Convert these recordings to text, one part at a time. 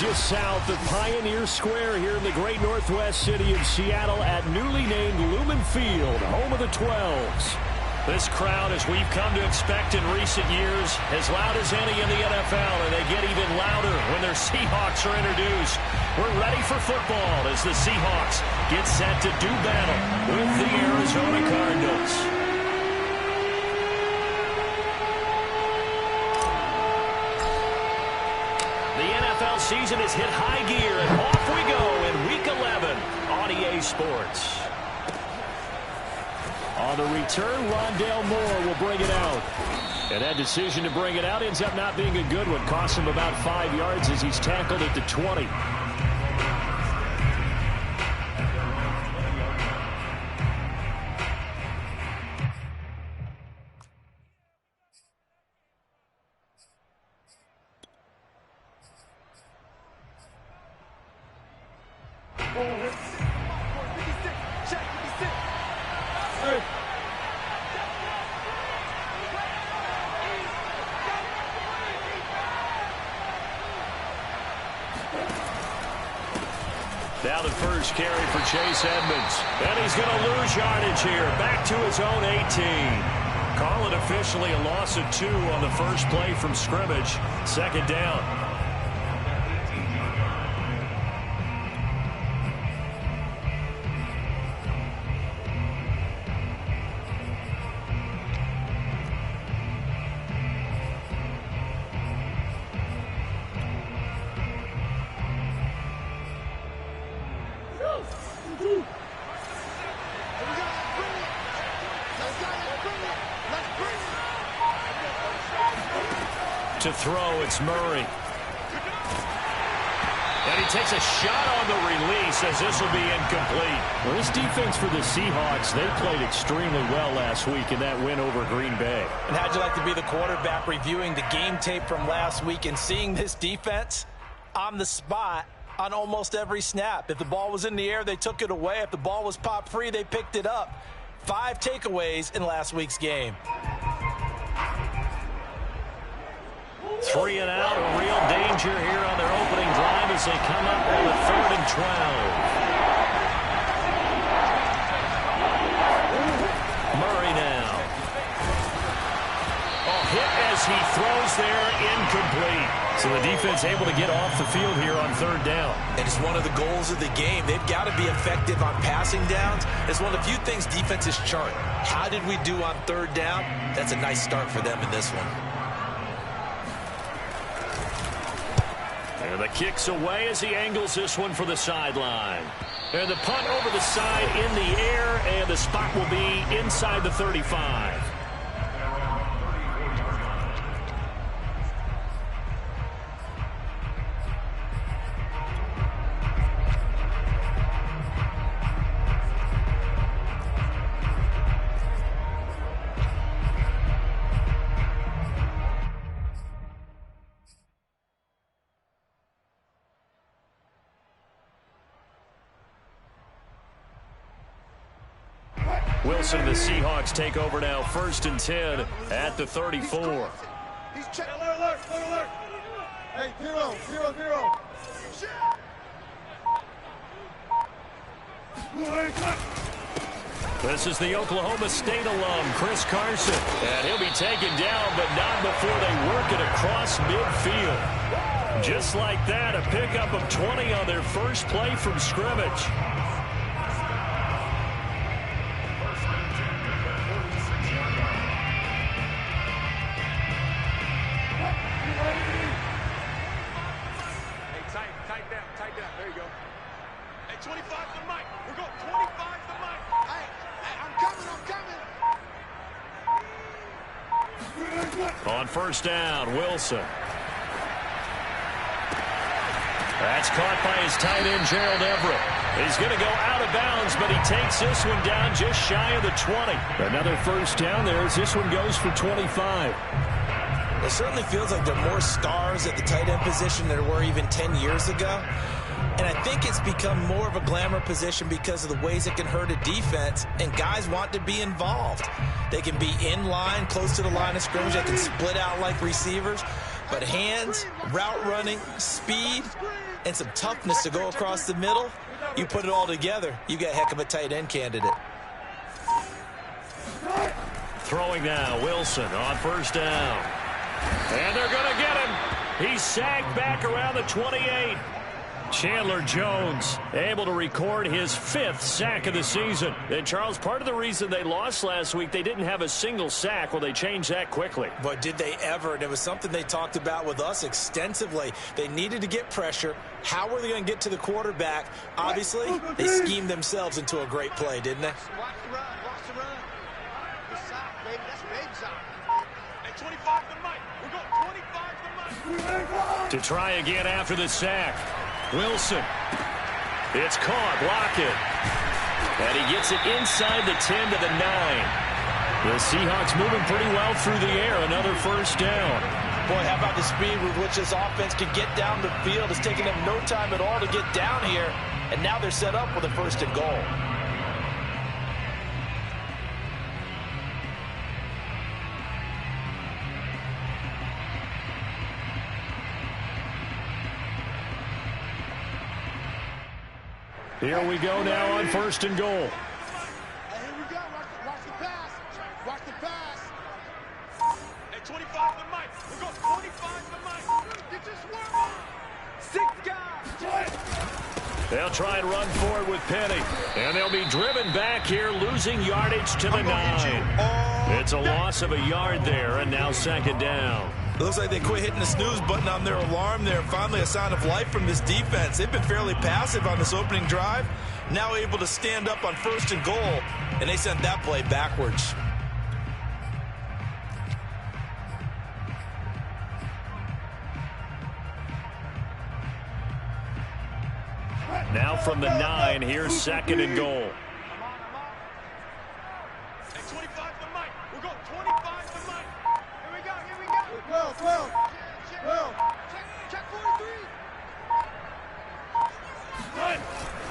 just south of Pioneer Square here in the great northwest city of Seattle at newly named Lumen Field, home of the 12s. This crowd, as we've come to expect in recent years, as loud as any in the NFL, and they get even louder when their Seahawks are introduced. We're ready for football as the Seahawks get set to do battle with the Arizona Cardinals. The NFL season has hit high gear, and off we go in Week 11 on EA Sports. On the return, Rondale Moore will bring it out. And that decision to bring it out ends up not being a good one. Costs him about 5 yards as he's tackled at the 20. Now the first carry for Chase Edmonds. And he's going to lose yardage here. Back to his own 18. Call it officially a loss of 2 on the first play from scrimmage. Second down. To throw, it's Murray. And he takes a shot on the release as this will be incomplete. Well, this defense for the Seahawks, they played extremely well last week in that win over Green Bay. And how'd you like to be the quarterback reviewing the game tape from last week and seeing this defense on the spot on almost every snap? If the ball was in the air, they took it away. If the ball was popped free, they picked it up. 5 takeaways in last week's game. 3 and out, a real danger here on their opening drive as they come up on the 3rd and 12. Murray now. Oh, hit as he throws there, incomplete. So the defense able to get off the field here on 3rd down. And it's one of the goals of the game. They've got to be effective on passing downs. It's one of the few things defenses chart. How did we do on 3rd down? That's a nice start for them in this one. And the kick's away as he angles this one for the sideline. And the punt over the side in the air, and the spot will be inside the 35. Wilson and the Seahawks take over now, 1st and 10 at the 34. He's check. Alert. Hey, 0. This is the Oklahoma State alum, Chris Carson. And he'll be taken down, but not before they work it across midfield. Just like that, a pickup of 20 on their first play from scrimmage. Tight down. There you go. Hey, 25 to the mic. We're going 25 to the mic. Hey, I'm coming. On 1st down, Wilson. That's caught by his tight end, Gerald Everett. He's going to go out of bounds, but he takes this one down just shy of the 20. Another 1st down there as this one goes for 25. It certainly feels like there are more stars at the tight end position than there were even 10 years ago. And I think it's become more of a glamour position because of the ways it can hurt a defense, and guys want to be involved. They can be in line, close to the line of scrimmage. They can split out like receivers. But hands, route running, speed, and some toughness to go across the middle, you put it all together, you got a heck of a tight end candidate. Throwing now, Wilson on first down. And they're going to get him. He's sagged back around the 28. Chandler Jones able to record his 5th sack of the season. And, Charles, part of the reason they lost last week, they didn't have a single sack. Well, they changed that quickly. But did they ever? And it was something they talked about with us extensively. They needed to get pressure. How were they going to get to the quarterback? Obviously, they schemed themselves into a great play, didn't they? Watch the run. Watch the run. The sock, baby. That's big sock. At 25 to Mike. We're going 25 to Mike. To try again after the sack. Wilson. It's caught. Block it. And he gets it inside the 10 to the 9. The Seahawks moving pretty well through the air. Another first down. Boy, how about the speed with which this offense can get down the field? It's taking them no time at all to get down here. And now they're set up with a 1st and goal. Here we go now on 1st and goal. Hey, here we go. Watch the pass. Watch the pass. At 25 to Mike. We're going 25 to Mike. Get your swerve on. 6 guys. They'll try and run forward with Penny. And they'll be driven back here, losing yardage to the 9. It's a loss of a yard there, and now 2nd down. It looks like they quit hitting the snooze button on their alarm there. Finally a sign of life from this defense. They've been fairly passive on this opening drive. Now able to stand up on 1st and goal. And they sent that play backwards. Now from the 9, here's 2nd and goal. At 25 to Mike. We're going 25 to Mike. Here we go. Here we go. 12. Check 43.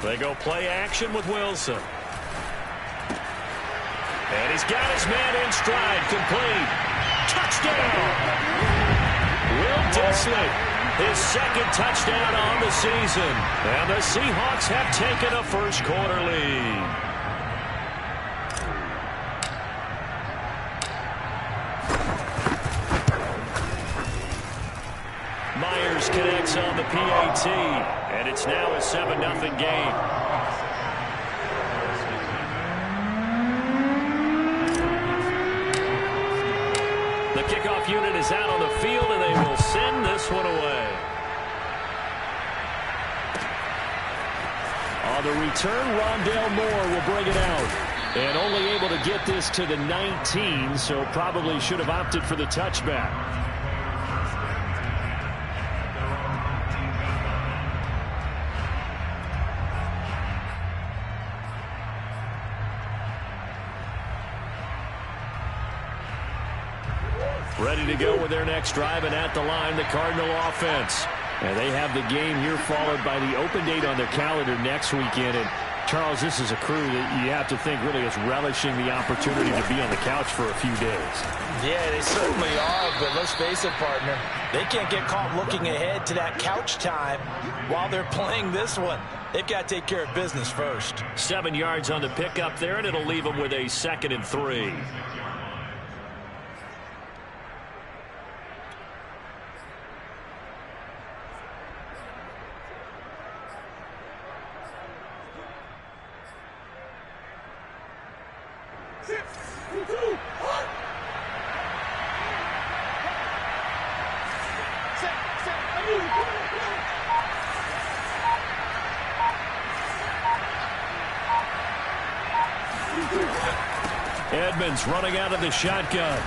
They go play action with Wilson. And he's got his man in stride. Complete. Touchdown. Will Disley. His 2nd touchdown on the season. And the Seahawks have taken a first-quarter lead. Myers connects on the PAT. And it's now a 7-0 game. The kickoff unit is out on the field, and they will send this one away. On the return, Rondale Moore will bring it out. And only able to get this to the 19, so probably should have opted for the touchback. Ready to go with their next drive, and at the line, the Cardinal offense. And they have the game here followed by the open date on their calendar next weekend. And, Charles, this is a crew that you have to think really is relishing the opportunity to be on the couch for a few days. Yeah, they certainly are, but let's face it, partner. They can't get caught looking ahead to that couch time while they're playing this one. They've got to take care of business first. 7 yards on the pickup there, and it'll leave them with a 2nd and 3. Edmonds running out of the shotgun.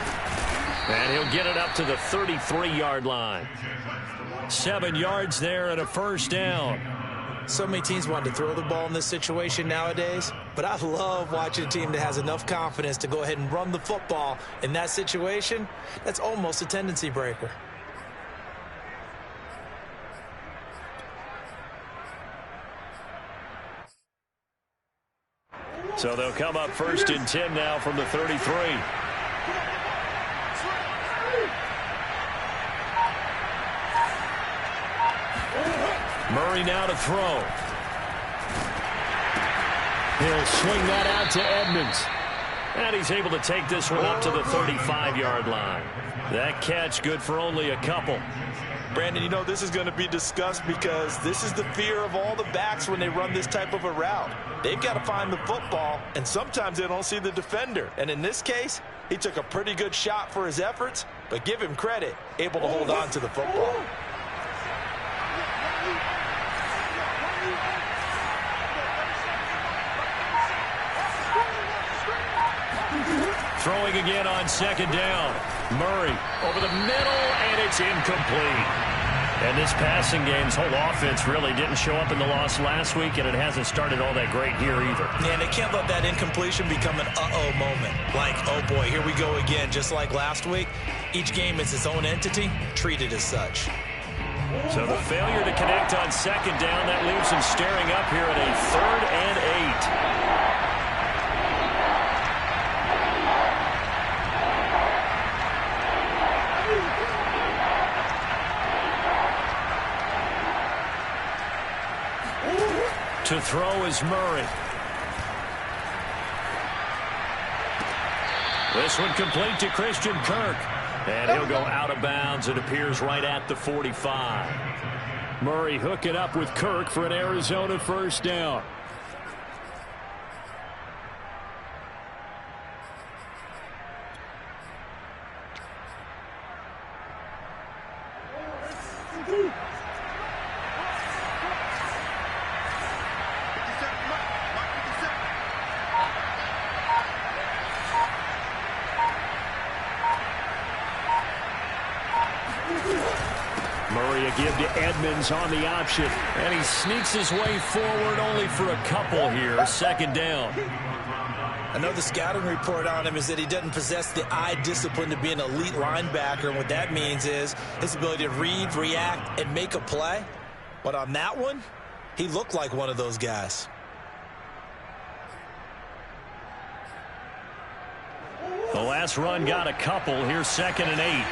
And he'll get it up to the 33-yard line. 7 yards there and a first down. So many teams want to throw the ball in this situation nowadays, but I love watching a team that has enough confidence to go ahead and run the football in that situation. That's almost a tendency breaker. So they'll come up 1st and 10 now from the 33. Murray now to throw. He'll swing that out to Edmonds. And he's able to take this one up to the 35-yard line. That catch good for only a couple. Brandon, you know, this is going to be discussed because this is the fear of all the backs when they run this type of a route. They've got to find the football, and sometimes they don't see the defender. And in this case, he took a pretty good shot for his efforts, but give him credit, able to hold on to the football. Throwing again on second down. Murray over the middle, and it's incomplete. And this passing game's whole offense really didn't show up in the loss last week, and it hasn't started all that great here either. Yeah, and they can't let that incompletion become an uh-oh moment. Like, oh boy, here we go again, just like last week. Each game is its own entity, treated as such. So the failure to connect on second down, that leaves him staring up here at a 3rd and 8. To throw is Murray. This one complete to Christian Kirk. And he'll go out of bounds. It appears right at the 45. Murray hooking up with Kirk for an Arizona first down. Murray a give to Edmonds on the option. And he sneaks his way forward only for a couple here. Second down. I know the scouting report on him is that he doesn't possess the eye discipline to be an elite linebacker. And what that means is his ability to read, react, and make a play. But on that one, he looked like one of those guys. The last run got a couple. Here's 2nd and 8.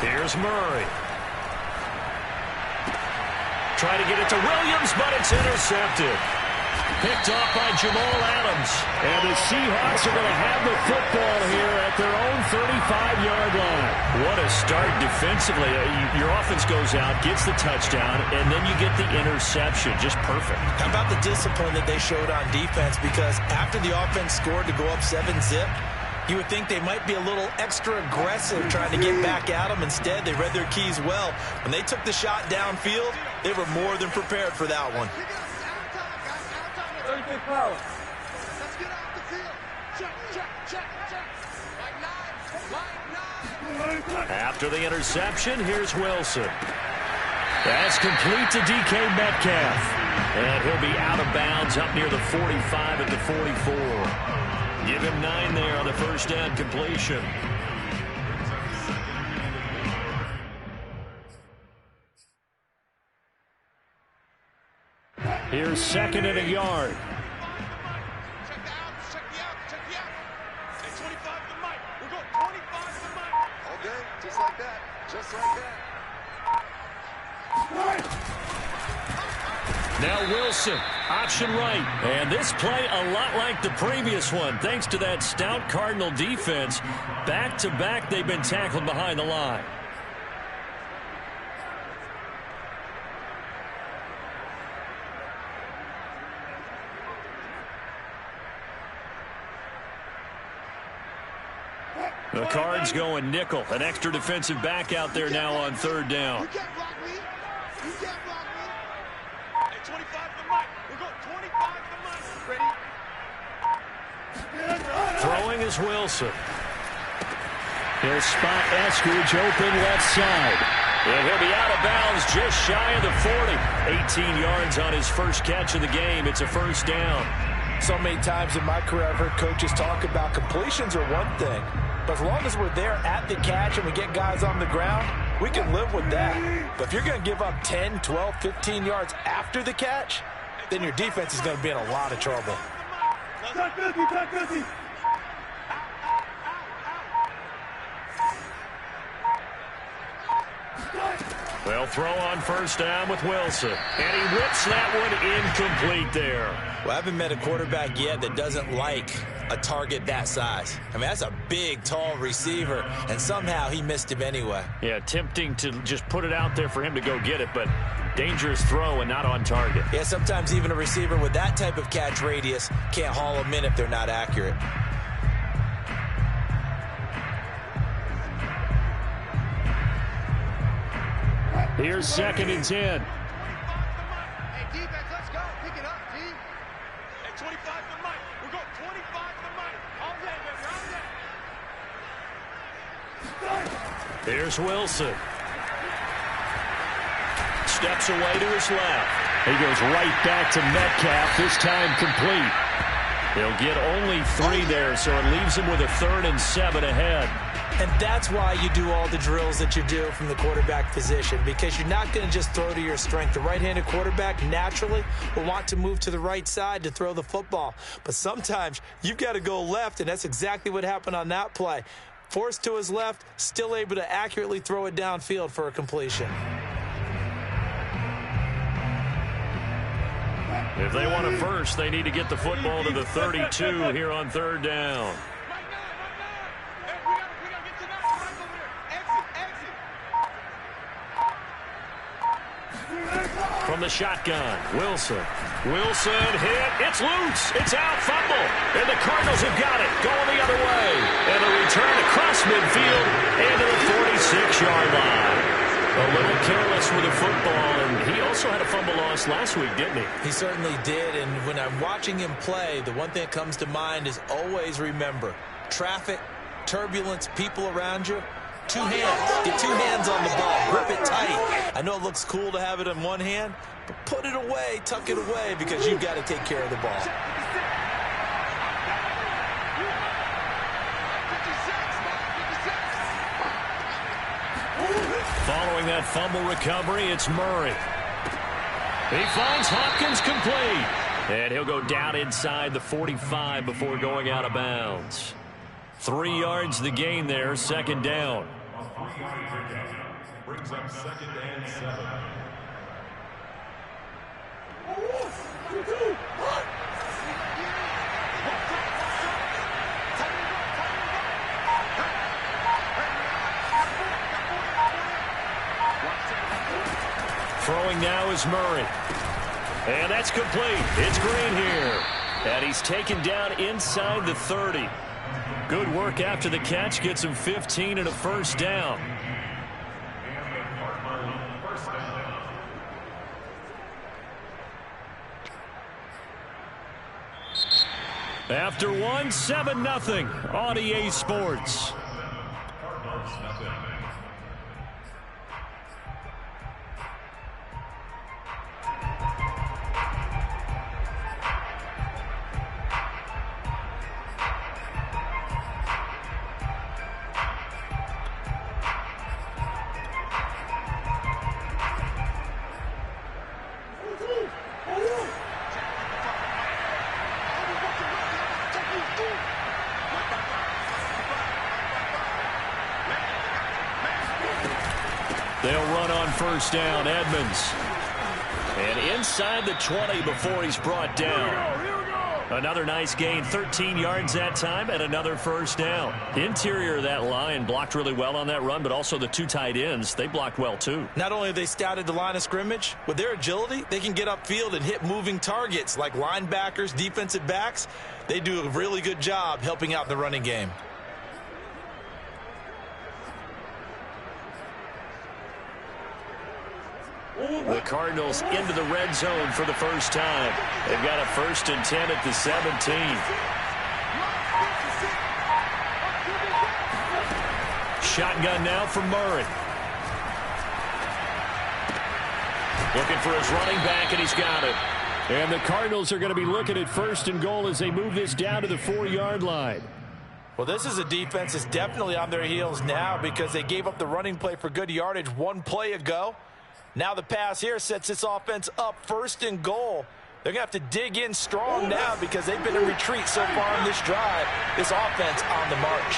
Here's Murray. Try to get it to Williams, but it's intercepted. Picked off by Jamal Adams. And the Seahawks are going to have the football here at their own 35-yard line. What a start defensively. Your offense goes out, gets the touchdown, and then you get the interception. Just perfect. How about the discipline that they showed on defense? Because after the offense scored to go up 7-zip, you would think they might be a little extra aggressive trying to get back at them. Instead, they read their keys well. When they took the shot downfield, they were more than prepared for that one. Let's get off the field. Check. Like nine. After the interception, here's Wilson. That's complete to DK Metcalf. And he'll be out of bounds up near the 45 at the 44. Give him 9 there on the first down completion. Here's 2nd and a yard. Check the out. Hey, 25 to Mike. We're going 25 to Mike. Okay, just like that. Now Wilson, option right. And this play a lot like the previous one. Thanks to that stout Cardinal defense, back-to-back they've been tackled behind the line. The Cards going nickel. An extra defensive back out there now on 3rd down. You can't block me. Hey, 25 to Mike. We're going 25 to Mike. Ready? Throwing is Wilson. He'll spot Eskridge open left side. And he'll be out of bounds just shy of the 40. 18 yards on his first catch of the game. It's a first down. So many times in my career I've heard coaches talk about completions are one thing. But as long as we're there at the catch and we get guys on the ground, we can live with that. But if you're going to give up 10, 12, 15 yards after the catch, then your defense is going to be in a lot of trouble. They'll throw on first down with Wilson. And he whips that one incomplete there. Well, I haven't met a quarterback yet that doesn't like a target that size. I mean, that's a big, tall receiver, and somehow he missed him anyway. Yeah, tempting to just put it out there for him to go get it, but dangerous throw and not on target. Yeah, sometimes even a receiver with that type of catch radius can't haul them in if they're not accurate. Here's 2nd and 10. Hey, defense, let's go. Pick it up, D. At 25 for Mike. We're going 25 for Mike. All day, baby, all day. Here's Wilson. Steps away to his left. He goes right back to Metcalf, this time complete. He'll get only 3 there, so it leaves him with a 3rd and 7 ahead. And that's why you do all the drills that you do from the quarterback position, because you're not going to just throw to your strength. The right-handed quarterback naturally will want to move to the right side to throw the football. But sometimes you've got to go left, and that's exactly what happened on that play. Forced to his left, still able to accurately throw it downfield for a completion. If they want a first, they need to get the football to the 32 here on 3rd down. From the shotgun, Wilson. Wilson hit. It's loose. It's out. Fumble. And the Cardinals have got it. Going the other way. And a return across midfield into the 46-yard line. A little careless with the football, and he also had a fumble loss last week, didn't he? He certainly did, and when I'm watching him play, the one thing that comes to mind is always remember, traffic, turbulence, people around you, 2 hands. Get 2 hands on the ball. Grip it tight. I know it looks cool to have it in one hand, but put it away, tuck it away, because you've got to take care of the ball. Following that fumble recovery, it's Murray. He finds Hopkins complete. And he'll go down inside the 45 before going out of bounds. 3 yards the gain there, 2nd down. Brings up 2nd and 7. Throwing now is Murray. And that's complete. It's Green here. And he's taken down inside the 30. Good work after the catch. Gets him 15 and a first down. After 1, 7-0 on EA Sports. They'll run on first down, Edmonds. And inside the 20 before he's brought down. Another nice gain, 13 yards that time, and another first down. Interior of that line blocked really well on that run, but also the 2 tight ends, they blocked well too. Not only have they scouted the line of scrimmage, with their agility, they can get upfield and hit moving targets like linebackers, defensive backs. They do a really good job helping out the running game. The Cardinals into the red zone for the first time. They've got a 1st and 10 at the 17. Shotgun now for Murray. Looking for his running back, and he's got it. And the Cardinals are going to be looking at 1st and goal as they move this down to the 4-yard line. Well, this is a defense that's definitely on their heels now because they gave up the running play for good yardage 1 play ago. Now the pass here sets this offense up 1st and goal. They're going to have to dig in strong now because they've been in retreat so far in this drive. This offense on the march.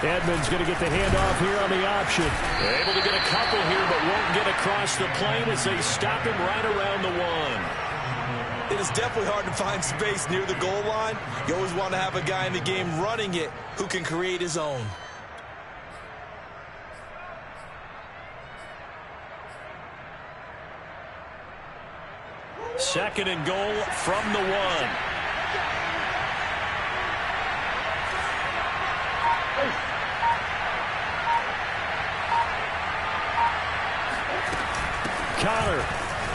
Edmonds going to get the handoff here on the option. Able to get a couple here, but won't get across the plane as they stop him right around the one. It is definitely hard to find space near the goal line. You always want to have a guy in the game running it who can create his own. Second and goal from the one. Connor,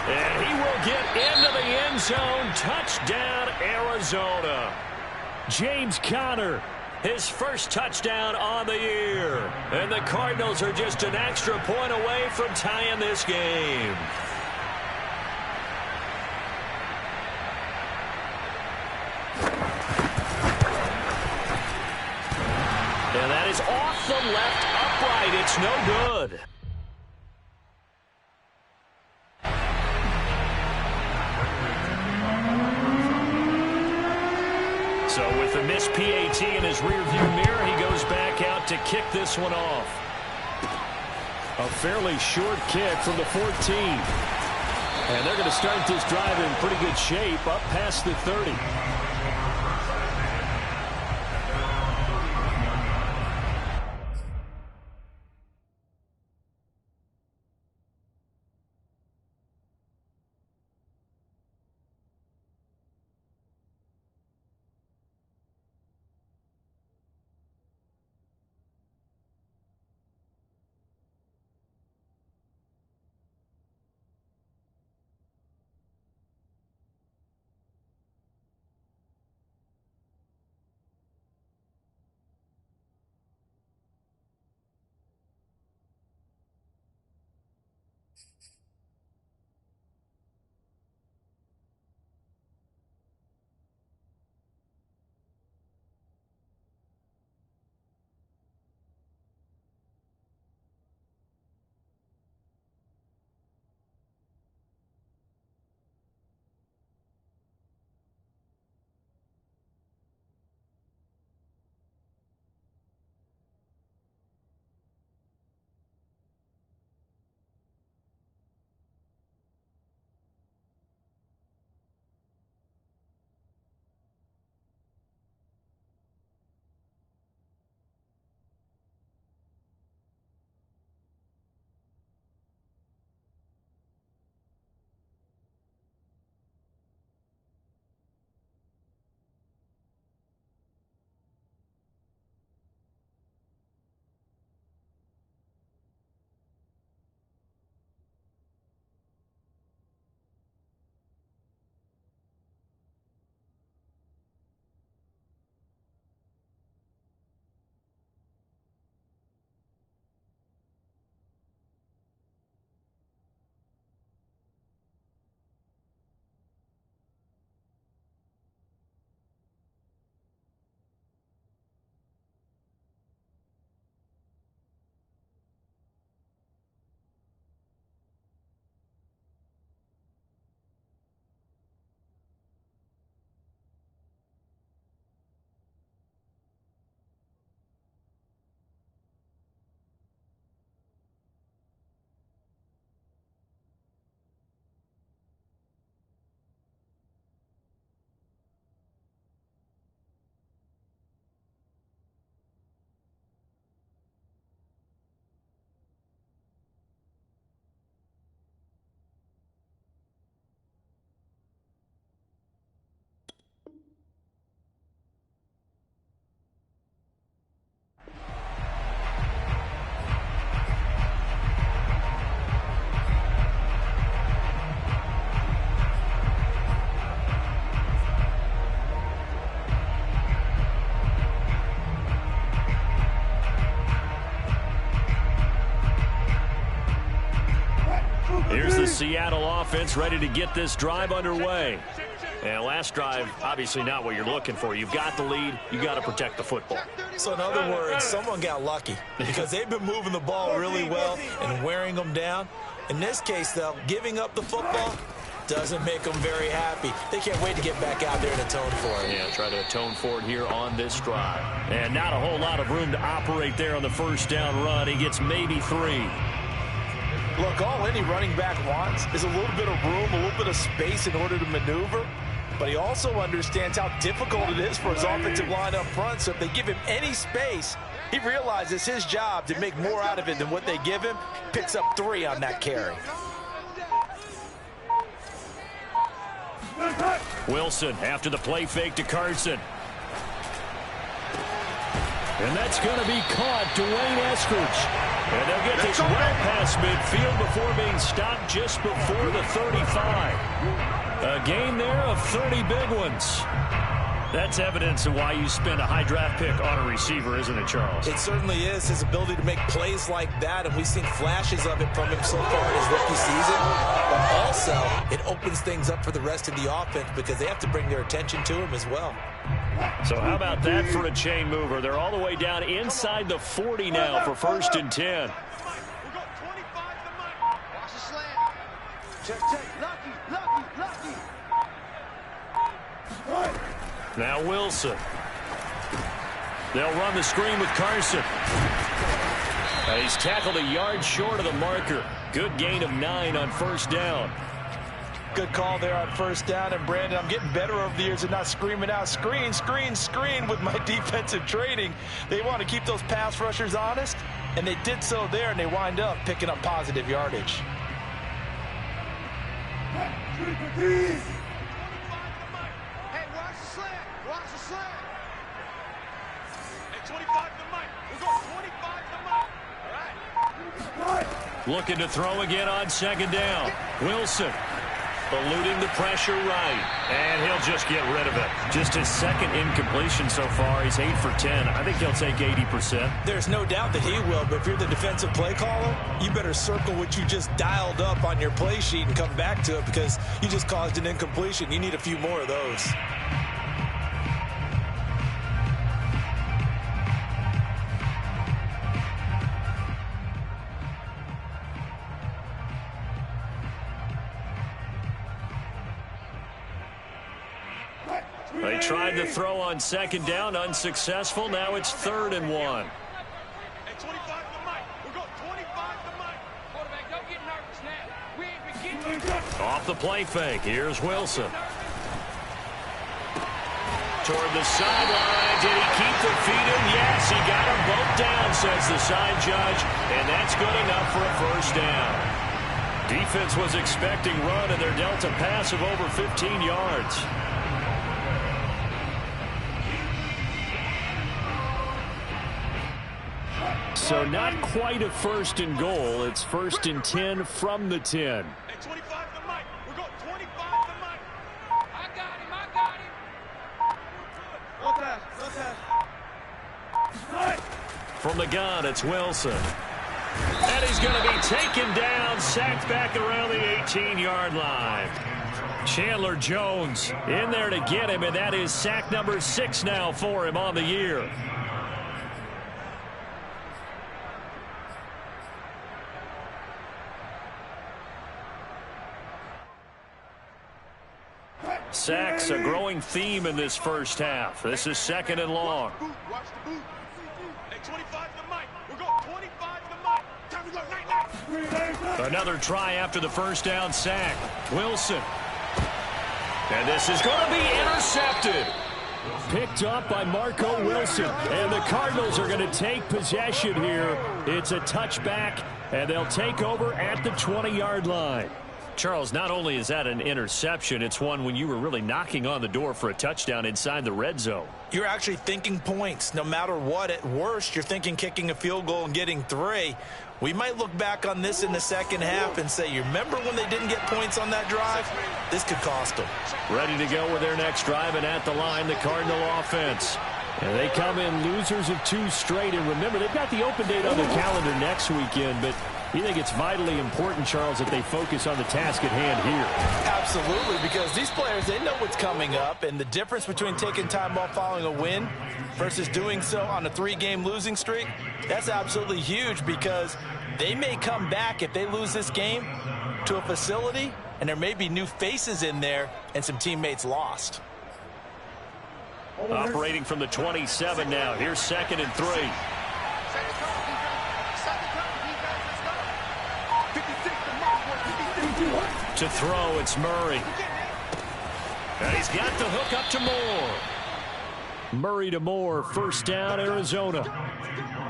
and he will get into the end zone. Touchdown, Arizona. James Conner, his first touchdown on the year. And the Cardinals are just an extra point away from tying this game. And that is off the left upright. It's no good. So with the missed PAT in his rearview mirror, he goes back out to kick this one off. A fairly short kick from the 14. And they're going to start this drive in pretty good shape up past the 30. Here's the Seattle offense ready to get this drive underway. And last drive, obviously not what you're looking for. You've got the lead. You've got to protect the football. So in other words, someone got lucky because they've been moving the ball really well and wearing them down. In this case, though, giving up the football, Doesn't make them very happy. They can't wait to get back out there and atone for it. Yeah, try to atone for it here on this drive. And not a whole lot of room to operate there on the first down run. He gets maybe 3. Look, all any running back wants is a little bit of room, a little bit of space in order to maneuver. But he also understands how difficult it is for his offensive line up front. So if they give him any space, he realizes his job to make more out of it than what they give him. Picks up 3 on that carry. Wilson after the play fake to Carson. And that's going to be caught. Dwayne Eskridge. And they'll get this well past midfield before being stopped just before the 35. A gain there of 30 big ones. That's evidence of why you spend a high draft pick on a receiver, isn't it, Charles? It certainly is. His ability to make plays like that, and we've seen flashes of it from him so far in his rookie season. But also, it opens things up for the rest of the offense because they have to bring their attention to him as well. So how about that for a chain mover? They're all the way down inside the 40 now for 1st and 10. Now Wilson. They'll run the screen with Carson. He's tackled a yard short of the marker. Good gain of 9 on 1st down. Good call there on 1st down. And, Brandon, I'm getting better over the years and not screaming out, screen, screen, screen with my defensive training. They want to keep those pass rushers honest, and they did so there, and they wind up picking up positive yardage. Hey, watch the slant. Watch the slant. Hey, 25 to Mike. We're going 25 to Mike. All right. Looking to throw again on 2nd down. Wilson eluding the pressure right. And he'll just get rid of it. Just his 2nd incompletion so far. He's 8 for 10. I think he'll take 80%. There's no doubt that he will, but if you're the defensive play caller, you better circle what you just dialed up on your play sheet and come back to it because you just caused an incompletion. You need a few more of those. They tried to throw on 2nd down, unsuccessful. Now it's 3rd and 1. Hey, 25 to Mike. We're going 25 to Mike. Quarterback, don't get nervous now. We ain't beginning. Off the play fake. Here's Wilson. Toward the sideline. Did he keep the feet in? Yes, he got them both down, says the side judge. And that's good enough for a 1st down. Defense was expecting run, and they're dealt a pass of over 15 yards. So not quite a 1st and goal. It's 1st and 10 from the 10. Hey, 25 to Mike. We're going 25 to Mike. I got him. I got him. From the gun, it's Wilson. And he's going to be taken down, sacked back around the 18-yard line. Chandler Jones in there to get him, and that is sack number 6 now for him on the year. Sacks, a growing theme in this 1st half. This is 2nd and long. Watch the boot. Hey, 25 to Mike. We're going 25 to Mike. Time to go night. Another try after the 1st down sack. Wilson. And this is going to be intercepted. Picked up by Marco Wilson. And the Cardinals are going to take possession here. It's a touchback, and they'll take over at the 20-yard line. Charles, not only is that an interception, it's one when you were really knocking on the door for a touchdown inside the red zone. You're actually thinking points. No matter what, at worst, you're thinking kicking a field goal and getting 3. We might look back on this in the 2nd half and say, you remember when they didn't get points on that drive? This could cost them. Ready to go with their next drive, and at the line, the Cardinal offense. And they come in losers of 2 straight. And remember, they've got the open date on the calendar next weekend, but you think it's vitally important, Charles, that they focus on the task at hand here? Absolutely, because these players, they know what's coming up, and the difference between taking time off following a win versus doing so on a 3-game losing streak, that's absolutely huge because they may come back if they lose this game to a facility and there may be new faces in there and some teammates lost. Operating from the 27 now. Here's 2nd and 3. To throw, it's Murray. And he's got the hook up to Moore. Murray to Moore, 1st down, Arizona.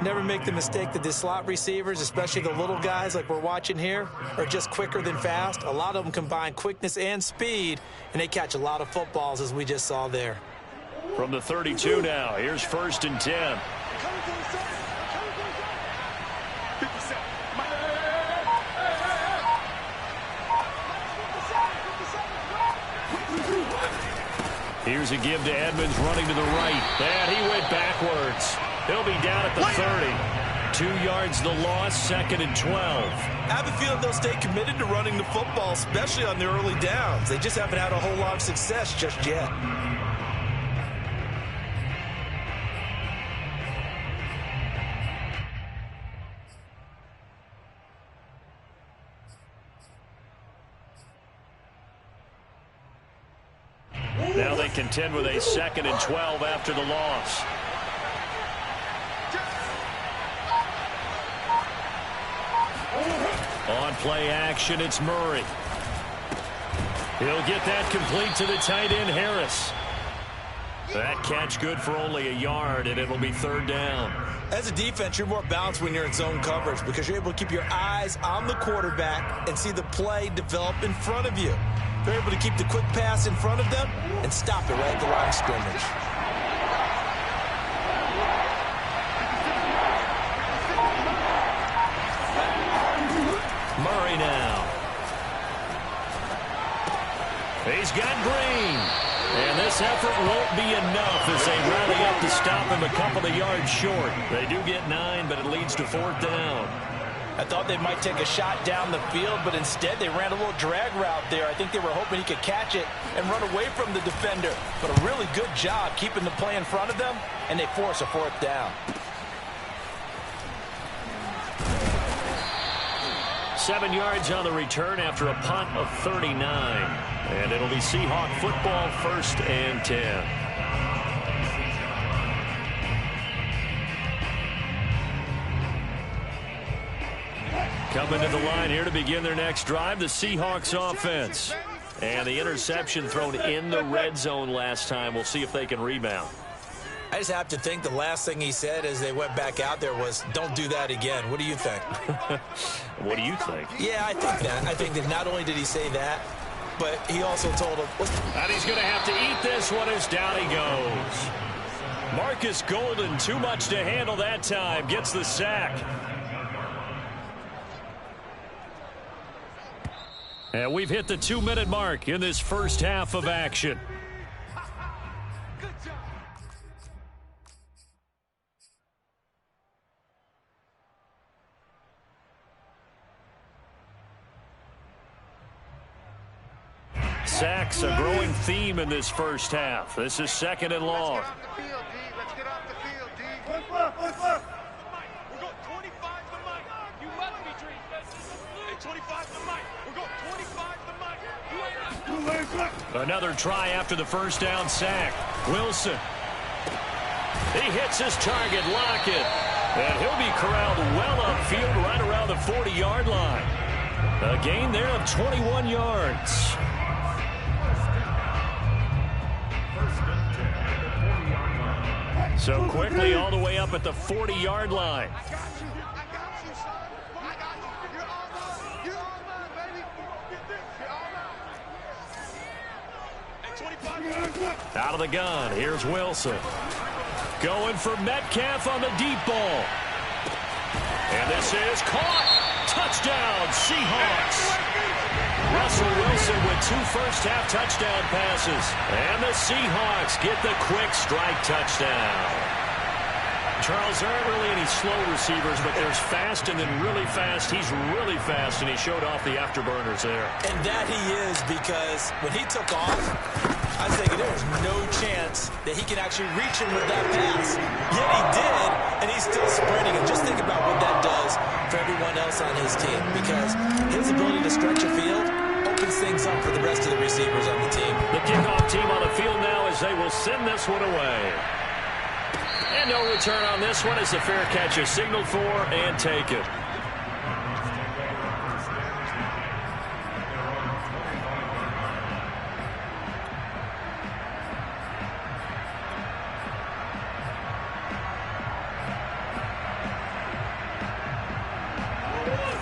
Never make the mistake that the slot receivers, especially the little guys like we're watching here, are just quicker than fast. A lot of them combine quickness and speed, and they catch a lot of footballs, as we just saw there. From the 32 now, here's 1st and 10. Here's a give to Edmonds running to the right. And he went backwards. He'll be down at the 30. 2 yards the loss, 2nd and 12. I have a feeling they'll stay committed to running the football, especially on their early downs. They just haven't had a whole lot of success just yet. Now they contend with a 2nd and 12 after the loss. On play action, it's Murray. He'll get that complete to the tight end, Harris. That catch good for only a yard, and it'll be 3rd down. As a defense, you're more balanced when you're in zone coverage because you're able to keep your eyes on the quarterback and see the play develop in front of you. They're able to keep the quick pass in front of them and stop it right at the line of scrimmage. Murray now. He's got Green. And this effort won't be enough as they rally up to stop him a couple of yards short. They do get 9, but it leads to 4th down. I thought they might take a shot down the field, but instead they ran a little drag route there. I think they were hoping he could catch it and run away from the defender. But a really good job keeping the play in front of them, and they force a 4th down. 7 yards on the return after a punt of 39. And it'll be Seahawk football, 1st and 10. Coming to the line here to begin their next drive, the Seahawks offense. And the interception thrown in the red zone last time. We'll see if they can rebound. I just have to think the last thing he said as they went back out there was, don't do that again. What do you think? What do you think? Yeah, I think that. I think that not only did he say that, but he also told him. And he's going to have to eat this one as down he goes. Marcus Golden, too much to handle that time, gets the sack. And we've hit the 2-minute mark in this first half of action. Sacks, a growing theme in this first half. This is 2nd and long. Let's get off the field, D. We're going 25 to Mike. You must be treated. Hey, 25 to Mike. We're going 25 to Mike. Another try after the first down sack. Wilson. He hits his target, Lockett. And he'll be corralled well upfield right around the 40-yard line. A gain there of 21 yards. So quickly all the way up at the 40-yard line. I got you, son. I got you. You're all mine. You're all mine, baby. Get this. You're all mine. Hey, 25. Out of the gun, here's Wilson. Going for Metcalf on the deep ball. And this is caught. Touchdown, Seahawks. Russell Wilson with 2 first-half touchdown passes. And the Seahawks get the quick strike touchdown. Charles, there aren't really any slow receivers, but there's fast and then really fast. He's really fast, and he showed off the afterburners there. And that he is, because when he took off, I was thinking there was no chance that he could actually reach him with that pass. Yet he did, and he's still sprinting. And just think about what that does for everyone else on his team, because his ability to stretch a field opens opens things up for the rest of the receivers on the team. The kickoff team on the field now as they will send this one away. And no return on this one as the fair catch is signaled for and taken.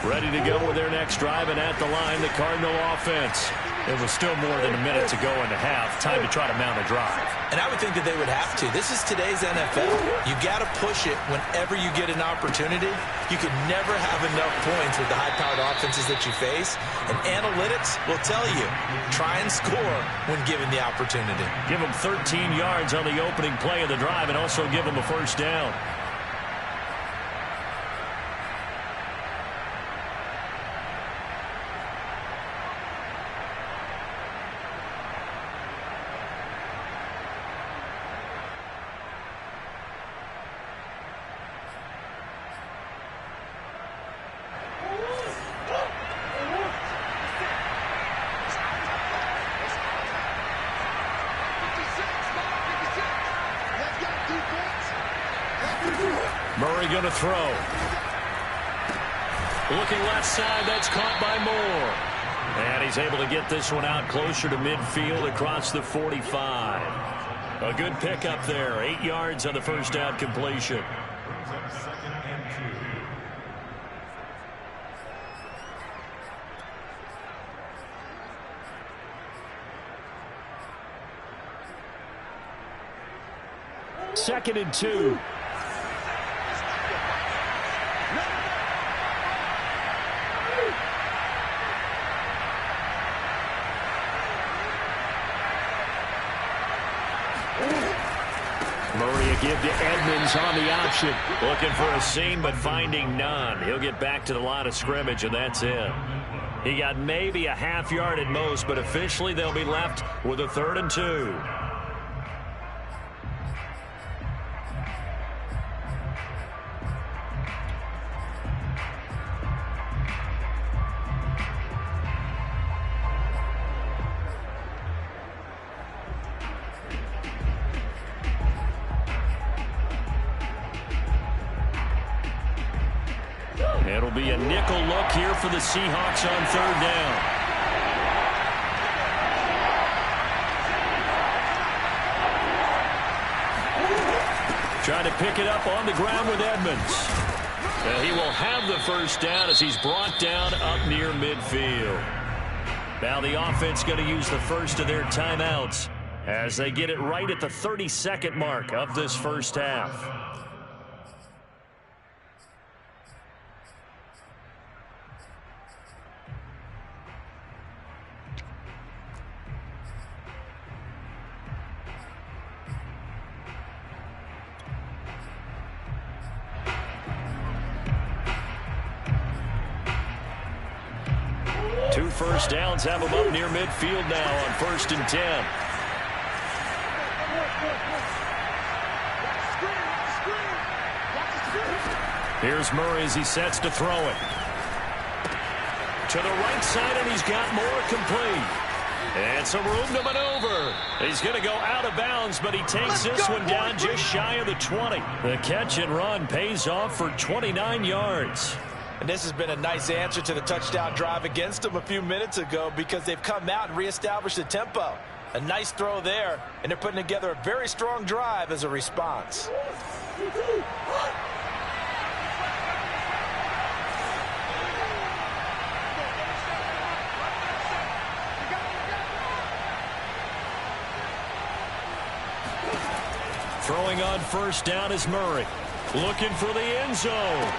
Ready to go with their next drive, and at the line, the Cardinal offense. It was still more than a minute to go in the half. Time to try to mount a drive. And I would think that they would have to. This is today's NFL. You got to push it whenever you get an opportunity. You can never have enough points with the high-powered offenses that you face. And analytics will tell you, try and score when given the opportunity. Give them 13 yards on the opening play of the drive and also give them a first down. Murray going to throw. Looking left side, that's caught by Moore. And he's able to get this one out closer to midfield across the 45. A good pickup there. 8 yards on the first down completion. Second and 2. Second and 2. Murray a give to Edmonds on the option. Looking for a seam, but finding none. He'll get back to the line of scrimmage, and that's it. He got maybe a half yard at most, but officially they'll be left with a 3rd and 2. It'll be a nickel look here for the Seahawks on 3rd down. Trying to pick it up on the ground with Edmonds. And he will have the first down as he's brought down up near midfield. Now the offense going to use the first of their timeouts as they get it right at the 32nd mark of this first half. Two first downs have them up near midfield now on 1st and 10. Here's Murray as he sets to throw it. To the right side, and he's got more complete. And some room to maneuver. He's going to go out of bounds, but he takes this one down just shy of the 20. The catch and run pays off for 29 yards. And this has been a nice answer to the touchdown drive against them a few minutes ago because they've come out and reestablished the tempo. A nice throw there, and they're putting together a very strong drive as a response. Throwing on 1st down is Murray. Looking for the end zone.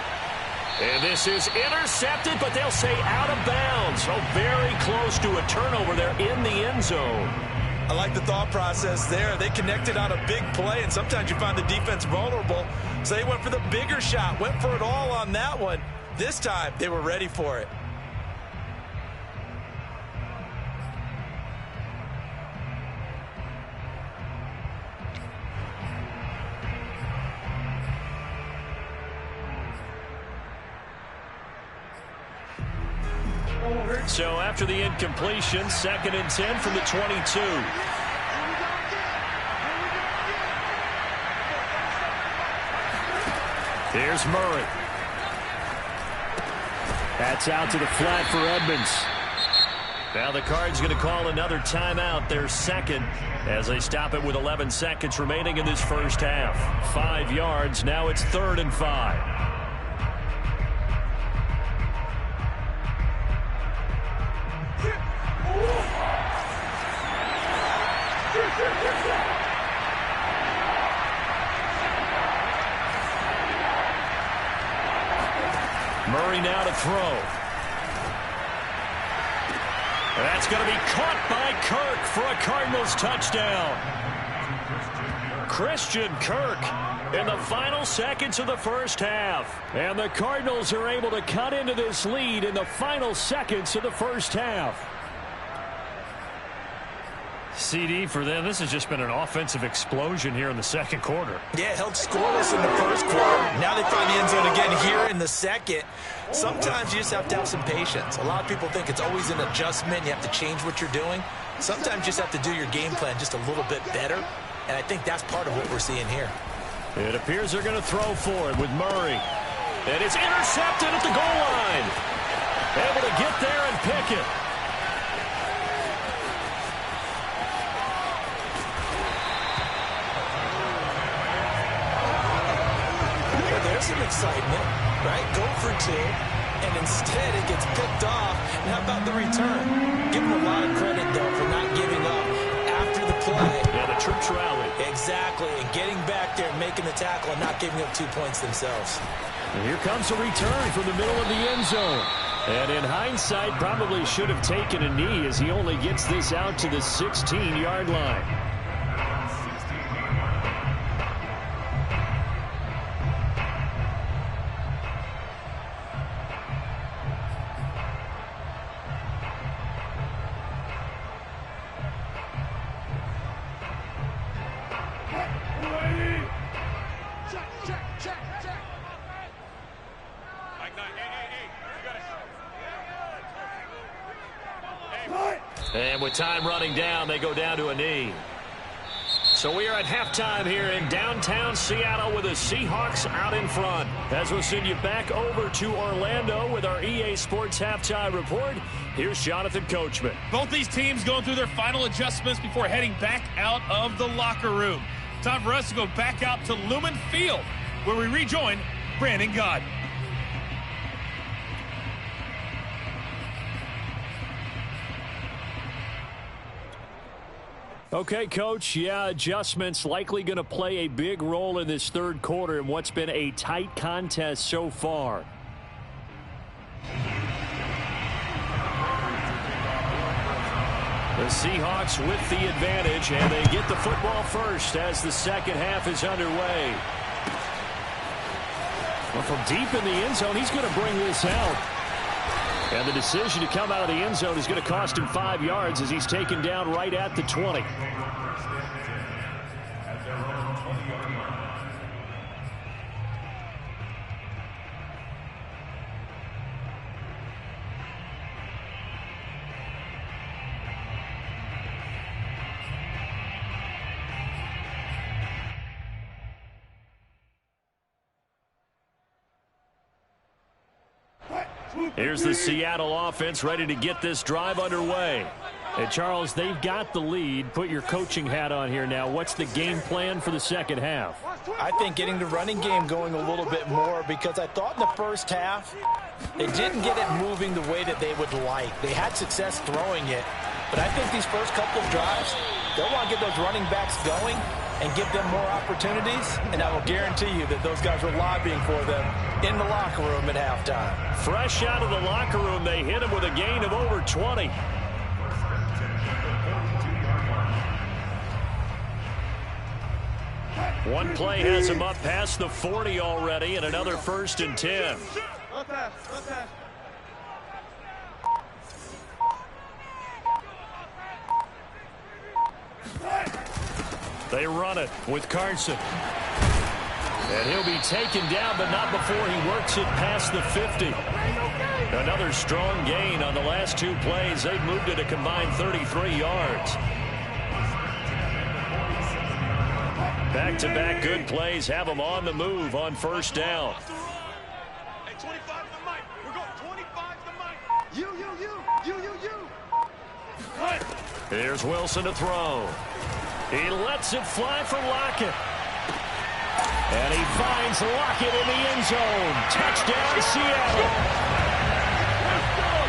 And this is intercepted, but they'll say out of bounds. So very close to a turnover there in the end zone. I like the thought process there. They connected on a big play, and sometimes you find the defense vulnerable. So they went for the bigger shot, went for it all on that one. This time, they were ready for it. So after the incompletion, 2nd and 10 from the 22. Here's Murray. That's out to the flat for Edmonds. Now the Cards going to call another timeout, their second, as they stop it with 11 seconds remaining in this first half. 5 yards. Now it's 3rd and 5. Murray now to throw. That's going to be caught by Kirk for a Cardinals touchdown. Christian Kirk in the final seconds of the first half. And the Cardinals are able to cut into this lead in the final seconds of the first half. CD for them, this has just been an offensive explosion here in the second quarter. Yeah, held scoreless in the first quarter. Now they find the end zone again here in the second. Sometimes you just have to have some patience. A lot of people think it's always an adjustment. You have to change what you're doing. Sometimes you just have to do your game plan just a little bit better. And I think that's part of what we're seeing here. It appears they're going to throw for it with Murray. And it's intercepted at the goal line. Able to get there and pick it. Some excitement, right? Go for 2, and instead it gets picked off. And how about the return? Give them a lot of credit, though, for not giving up after the play. Yeah, the troops rally. Exactly, and getting back there, making the tackle, and not giving up 2 points themselves. And here comes a return from the middle of the end zone. And in hindsight, probably should have taken a knee as he only gets this out to the 16-yard line. And with time running down, they go down to a knee. So we are at halftime here in downtown Seattle with the Seahawks out in front. As we'll send you back over to Orlando with our EA Sports Halftime Report, here's Jonathan Coachman. Both these teams going through their final adjustments before heading back out of the locker room. Time for us to go back out to Lumen Field, where we rejoin Brandon Gott. Okay, Coach, yeah, adjustments likely going to play a big role in this third quarter in what's been a tight contest so far. The Seahawks with the advantage, and they get the football first as the second half is underway. Well, from deep in the end zone, he's going to bring this out. And the decision to come out of the end zone is going to cost him 5 yards as he's taken down right at the 20. Here's the Seattle offense ready to get this drive underway. And Charles, they've got the lead. Put your coaching hat on here now. What's the game plan for the second half? I think getting the running game going a little bit more, because I thought in the first half they didn't get it moving the way that they would like. They had success throwing it, but I think these first couple of drives, they'll want to get those running backs going and give them more opportunities, and I will guarantee you that those guys were lobbying for them in the locker room at halftime. Fresh out of the locker room, they hit him with a gain of over 20. One play has him up past the 40 already, and another 1st and 10. They run it with Carson. And he'll be taken down, but not before he works it past the 50. Another strong gain on the last 2 plays. They've moved it a combined 33 yards. Back-to-back good plays have them on the move on first down. Hey, 25 to the mic. We're going 25 to the mic. You. Here's Wilson to throw. He lets it fly for Lockett. And he finds Lockett in the end zone. Touchdown, Seattle.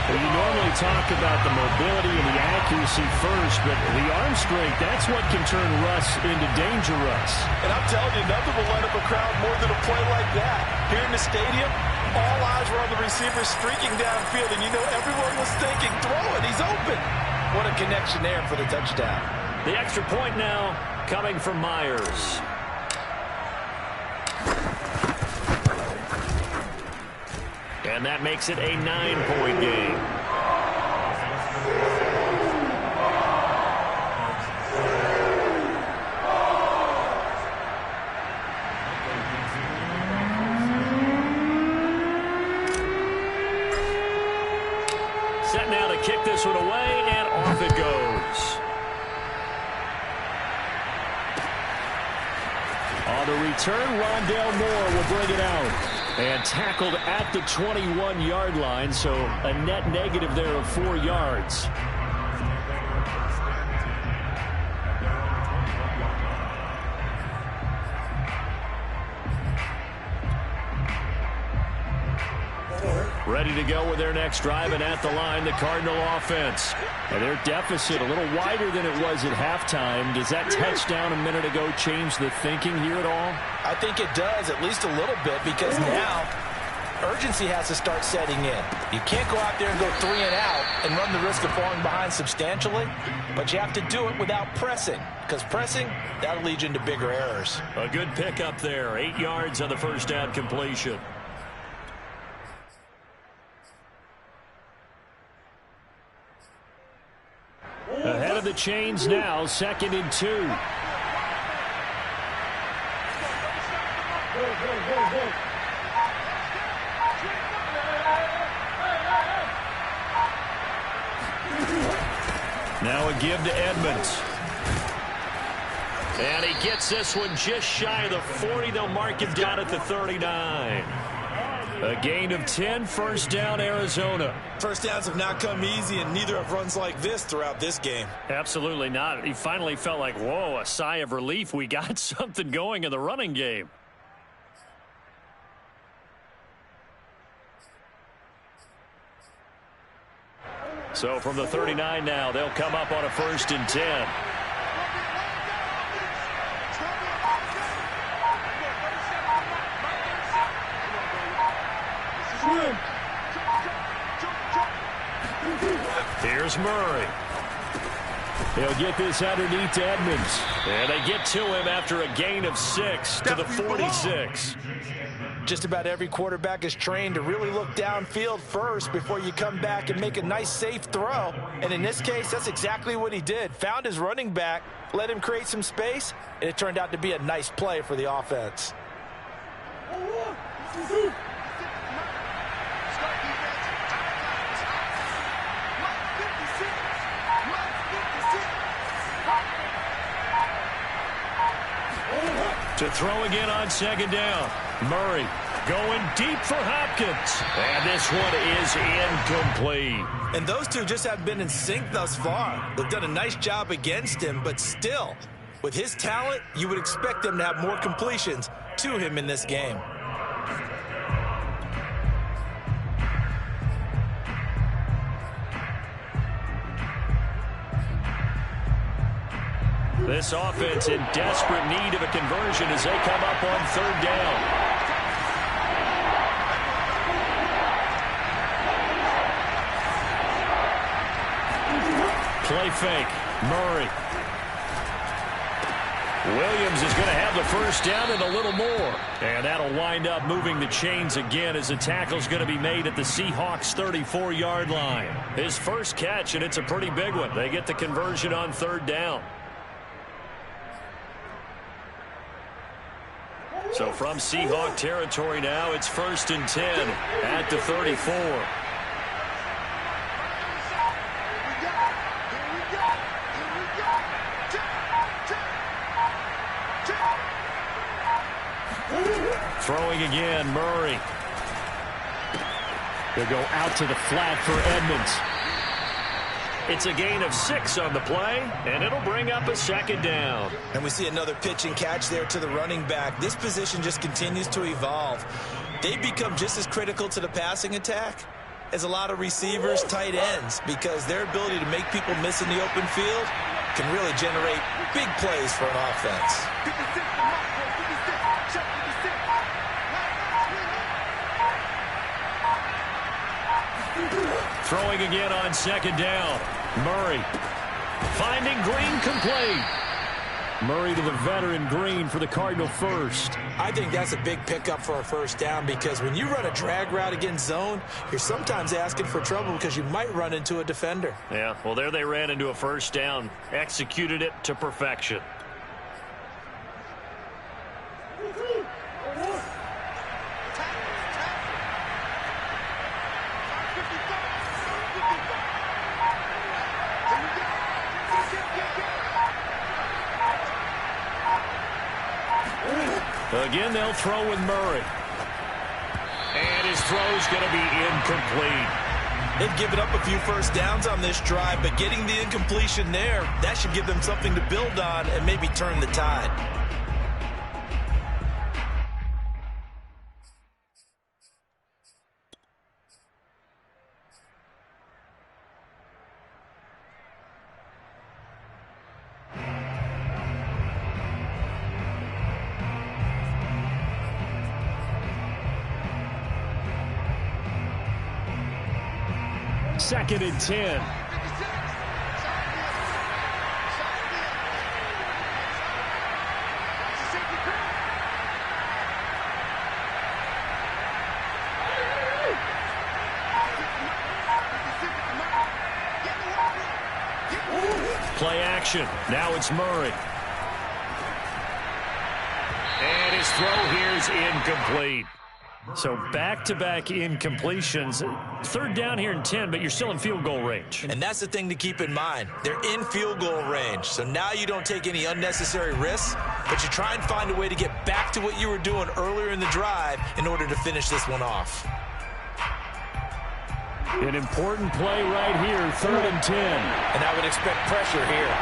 Well, you normally talk about the mobility and the accuracy first, but the arm strength, that's what can turn Russ into danger Russ. And I'm telling you, nothing will light up a crowd more than a play like that. Here in the stadium, all eyes were on the receiver streaking downfield, and you know everyone was thinking, throw it, he's open. What a connection there for the touchdown. The extra point now coming from Myers. And that makes it a 9-point game. Set now to kick this one away, and off it goes. On the return, Rondale Moore will bring it out. And tackled at the 21-yard line, so a net negative there of 4 yards. Ready to go with their next drive, and at the line, the Cardinal offense. And their deficit a little wider than it was at halftime. Does that touchdown a minute ago change the thinking here at all? I think it does, at least a little bit, because now urgency has to start setting in. You can't go out there and go 3 and out and run the risk of falling behind substantially, but you have to do it without pressing, because pressing, that'll lead you into bigger errors. A good pickup there, 8 yards on the first down completion. Ahead of the chains now, 2nd and 2. Now a give to Edmonds. And he gets this one just shy of the 40. They'll mark him down at the 39. A gain of 10, first down, Arizona. First downs have not come easy, and neither have runs like this throughout this game. Absolutely not. He finally felt like, whoa, a sigh of relief. We got something going in the running game. So from the 39 now, they'll come up on a 1st and 10. Here's Murray. He'll get this underneath to Edmonds. And they get to him after a gain of 6 to the 46. Just about every quarterback is trained to really look downfield first before you come back and make a nice, safe throw. And in this case, that's exactly what he did. Found his running back, let him create some space, and it turned out to be a nice play for the offense. To throw again on 2nd down. Murray going deep for Hopkins. And this one is incomplete. And those two just haven't been in sync thus far. They've done a nice job against him, but still, with his talent, you would expect them to have more completions to him in this game. This offense in desperate need of a conversion as they come up on 3rd down. Play fake. Murray. Williams is going to have the first down and a little more. And that'll wind up moving the chains again as the tackle's going to be made at the Seahawks' 34-yard line. His first catch, and it's a pretty big one. They get the conversion on 3rd down. So from Seahawk territory now, it's 1st and 10 at the 34. Throwing again, Murray. They'll go out to the flat for Edmonds. It's a gain of 6 on the play, and it'll bring up a second down. And we see another pitch and catch there to the running back. This position just continues to evolve. They become just as critical to the passing attack as a lot of receivers, tight ends, because their ability to make people miss in the open field can really generate big plays for an offense. Throwing again on second down. Murray finding Green complete. Murray to the veteran Green for the Cardinal first. I think that's a big pickup for a first down, because when you run a drag route against zone, you're sometimes asking for trouble because you might run into a defender. Yeah, well, there they ran into a first down. Executed it to perfection. Again, they'll throw with Murray. And his throw's going to be incomplete. They've given up a few first downs on this drive, but getting the incompletion there, that should give them something to build on and maybe turn the tide. Second and 10. Play action. Now it's Murray. And his throw here is incomplete. So back-to-back incompletions. Third down here in 10, but you're still in field goal range. And that's the thing to keep in mind. They're in field goal range. So now you don't take any unnecessary risks, but you try and find a way to get back to what you were doing earlier in the drive in order to finish this one off. An important play right here, third and 10. And I would expect pressure here.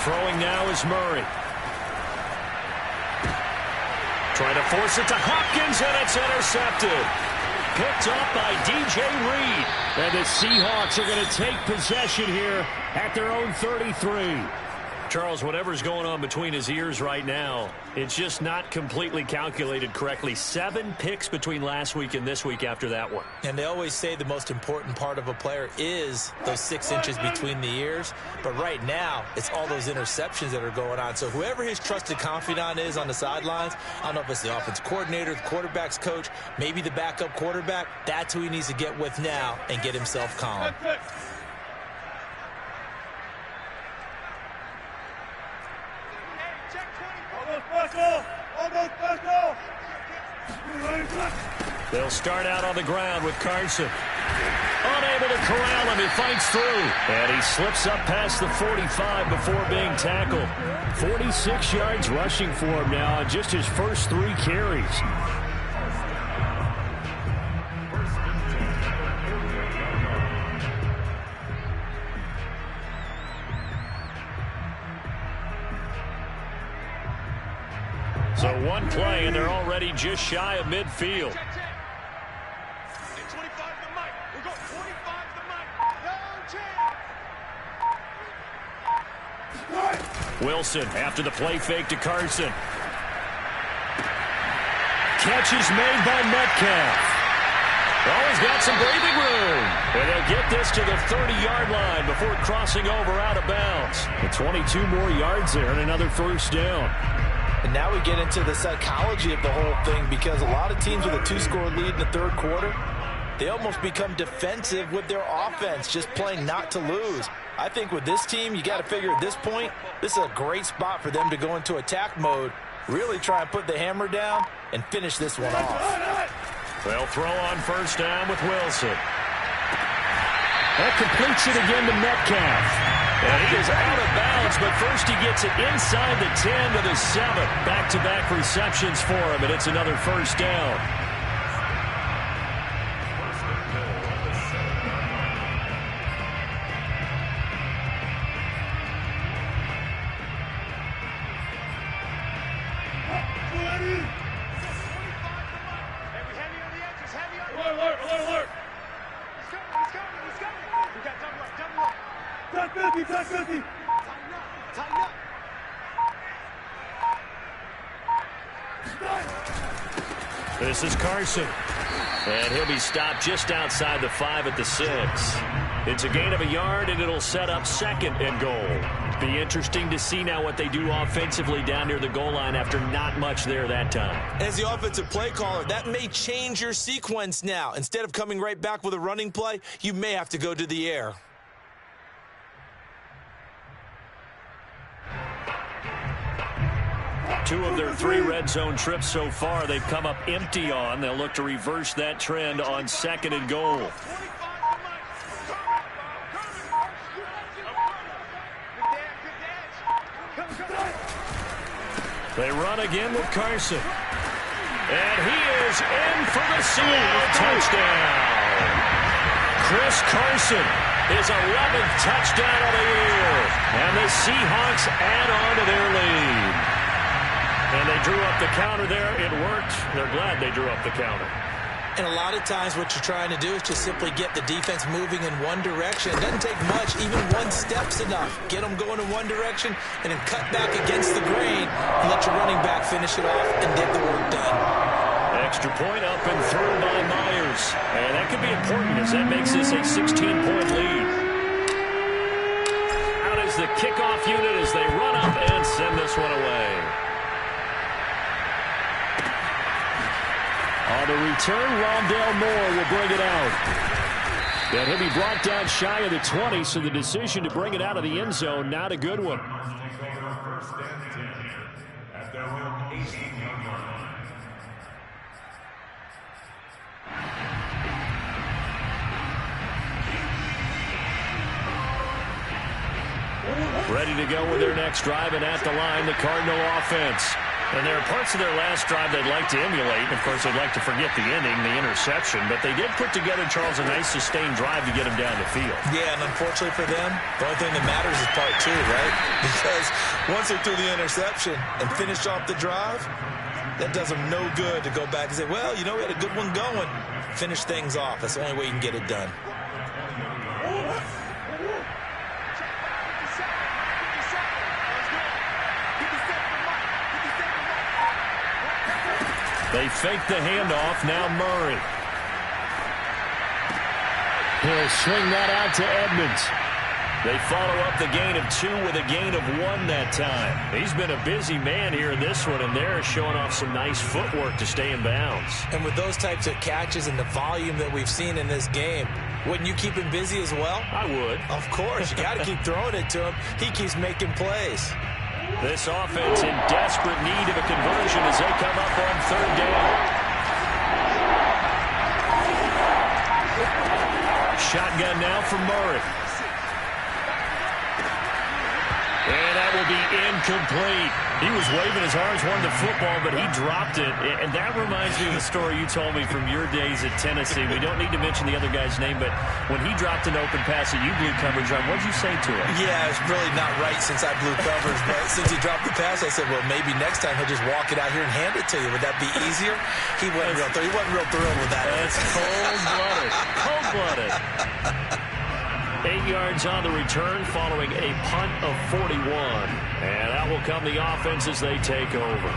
Throwing now is Murray. Trying to force it to Hopkins, and it's intercepted. Picked up by DJ Reed. And the Seahawks are going to take possession here at their own 33. Charles, whatever's going on between his ears right now, it's just not completely calculated correctly. 7 picks between last week and this week after that one. And they always say the most important part of a player is those 6 inches between the ears. But right now, it's all those interceptions that are going on. So whoever his trusted confidant is on the sidelines, I don't know if it's the offense coordinator, the quarterback's coach, maybe the backup quarterback, that's who he needs to get with now and get himself calm. They'll start out on the ground with Carson. Unable to corral him. He fights through. And he slips up past the 45 before being tackled. 46 yards rushing for him now on just his first 3 carries. So one play, and they're already just shy of midfield. Wilson after the play fake to Carson. Catch is made by Metcalf. Oh, he's got some breathing room. And they'll get this to the 30-yard line before crossing over out of bounds. And 22 more yards there and another first down. And now we get into the psychology of the whole thing, because a lot of teams with a 2-score lead in the third quarter, they almost become defensive with their offense, just playing not to lose. I think with this team, you got to figure at this point, this is a great spot for them to go into attack mode, really try and put the hammer down and finish this one off. They'll throw on first down with Wilson. That completes it again to Metcalf. And he is out of bounds, but first he gets it inside the 10 to the 7. Back-to-back receptions for him, and it's another first down. This is Carson. And he'll be stopped just outside the 5 at the 6. It's a gain of a yard, and it'll set up 2nd and goal. Be interesting to see now what they do offensively down near the goal line after not much there that time. As the offensive play caller, that may change your sequence now. Instead of coming right back with a running play, you may have to go to the air. Two of their 3 red zone trips so far, they've come up empty on. They'll look to reverse that trend on 2nd and goal. They run again with Carson. And he is in for the Seahawks touchdown. Chris Carson, his 11th touchdown of the year. And the Seahawks add on to their lead. And they drew up the counter there. It worked. They're glad they drew up the counter. And a lot of times what you're trying to do is just simply get the defense moving in one direction. It doesn't take much. Even one step's enough. Get them going in one direction and then cut back against the grain and let your running back finish it off and get the work done. Extra point up and through by Myers. And that could be important as that makes this a 16-point lead. Out is the kickoff unit as they run up and send this one away. On the return, Rondale Moore will bring it out. And he'll be brought down shy of the 20, so the decision to bring it out of the end zone, not a good one. Ready to go with their next drive, and at the line, the Cardinal offense. And there are parts of their last drive they'd like to emulate. And, of course, they'd like to forget the ending, the interception. But they did put together, Charles, a nice sustained drive to get them down the field. Yeah, and unfortunately for them, the only thing that matters is part 2, right? Because once they threw the interception and finished off the drive, that does them no good to go back and say, well, you know, we had a good one going. Finish things off. That's the only way you can get it done. They fake the handoff. Now Murray. He'll swing that out to Edmonds. They follow up the gain of 2 with a gain of 1 that time. He's been a busy man here in this one, and they're showing off some nice footwork to stay in bounds. And with those types of catches and the volume that we've seen in this game, wouldn't you keep him busy as well? I would. Of course. You got to keep throwing it to him. He keeps making plays. This offense in desperate need of a conversion as they come up on 3rd down. Shotgun now for Murray. And that will be incomplete. He was waving his arms, wanted the football, but he dropped it. And that reminds me of the story you told me from your days at Tennessee. We don't need to mention the other guy's name, but when he dropped an open pass that you blew coverage on, what did you say to him? Yeah, it's really not right since I blew coverage, but since he dropped the pass, I said, well, maybe next time he'll just walk it out here and hand it to you. Would that be easier? He wasn't real thrilled with that. That's cold-blooded. Cold-blooded. 8 yards on the return following a punt of 41. And that will come the offense as they take over.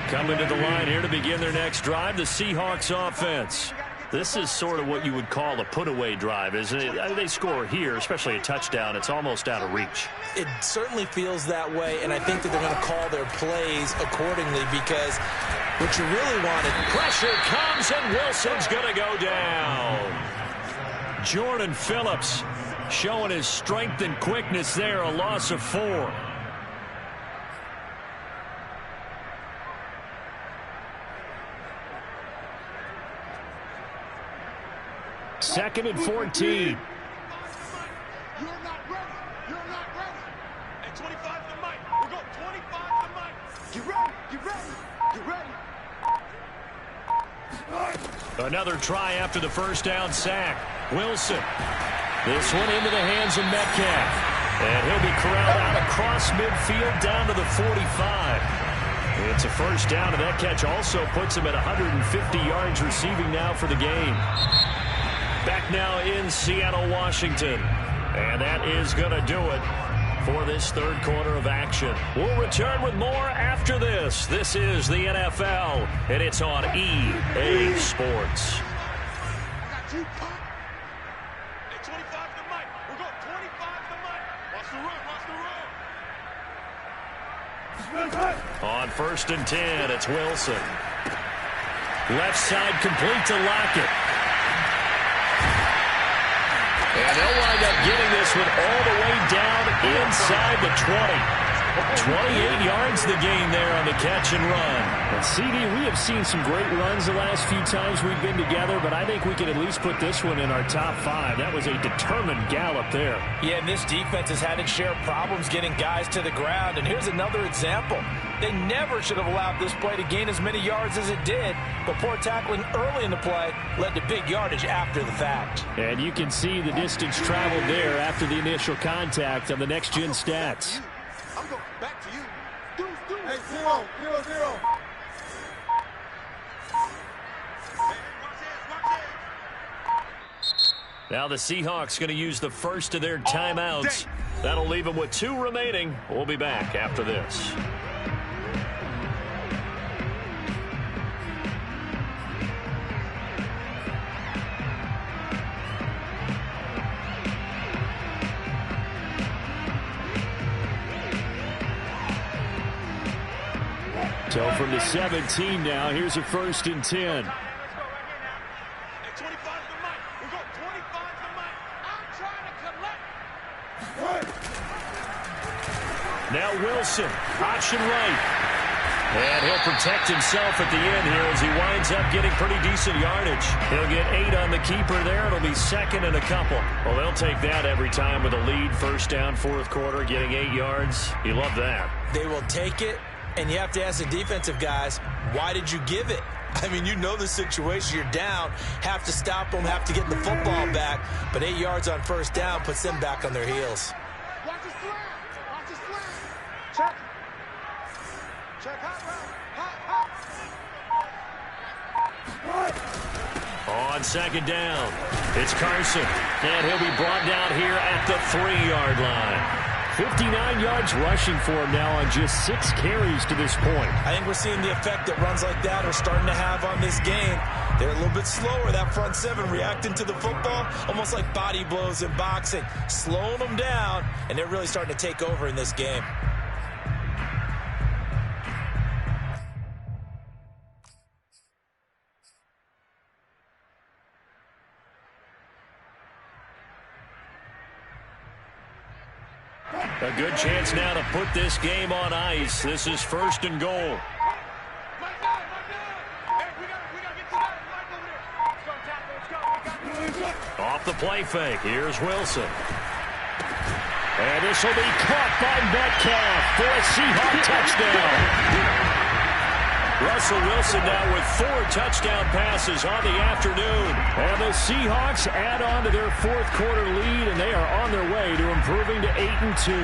Coming to the line here to begin their next drive, the Seahawks offense. This is sort of what you would call a put-away drive, isn't it? They score here, especially a touchdown. It's almost out of reach. It certainly feels that way, and I think that they're going to call their plays accordingly because what you really wanted. Pressure comes, and Wilson's going to go down. Jordan Phillips showing his strength and quickness there, a loss of 4. 2nd and 14. You're not ready. You're not ready. At 25 to the mic. We'll go 25 to the mic. Get ready. Get ready. Get ready. Another try after the first down sack. Wilson. This one into the hands of Metcalf. And he'll be corralled out across midfield down to the 45. It's a first down, and that catch also puts him at 150 yards receiving now for the game. Back now in Seattle, Washington. And that is going to do it for this third quarter of action. We'll return with more after this. This is the NFL, and it's on EA Sports. I got you, Pop. At 25 to the mic. We'll go 25 to the mic. Watch the run. Watch the run. On 1st and 10, it's Wilson. Left side complete to Lockett. And they'll wind up getting this one all the way down inside the 20. 28 yards the gain there on the catch and run. And CD, we have seen some great runs the last few times we've been together, but I think we can at least put this one in our top 5. That was a determined gallop there. Yeah, and this defense has had its share of problems getting guys to the ground. And here's another example. They never should have allowed this play to gain as many yards as it did. But poor tackling early in the play led to big yardage after the fact. And you can see the distance traveled there after the initial contact on the next-gen stats. I'm going back to you. Hey, 0, 0, 0. Now the Seahawks going to use the first of their timeouts. That'll leave them with 2 remaining. We'll be back after this. So from the 17 now, here's a 1st and 10. At 25 to the mic. We'll go 25 to the mic. I'm trying to collect. Now Wilson, option right. And he'll protect himself at the end here as he winds up getting pretty decent yardage. He'll get 8 on the keeper there. It'll be 2nd and a couple. Well, they'll take that every time with a lead. First down, 4th quarter, getting 8 yards. You love that. They will take it, and you have to ask the defensive guys, why did you give it? I mean, you know the situation. You're down, have to stop them, have to get the football back. But 8 yards on first down puts them back on their heels. Watch his flag. Watch his flag. Check. Check. Hot route. Hot. On 2nd down, it's Carson. And he'll be brought down here at the 3-yard line. 59 yards rushing for him now on just 6 carries to this point. I think we're seeing the effect that runs like that are starting to have on this game. They're a little bit slower, that front 7, reacting to the football, almost like body blows in boxing, slowing them down, and they're really starting to take over in this game. A good chance now to put this game on ice. This is 1st and goal. My guy. Hey, we gotta get to that flag over there. Let's go, tackle. Let's go. Off the play fake. Here's Wilson. And this will be caught by Metcalf for a Seahawk touchdown. Russell Wilson now with 4 touchdown passes on the afternoon. And the Seahawks add on to their 4th quarter lead, and they are on their way to improving to 8-2.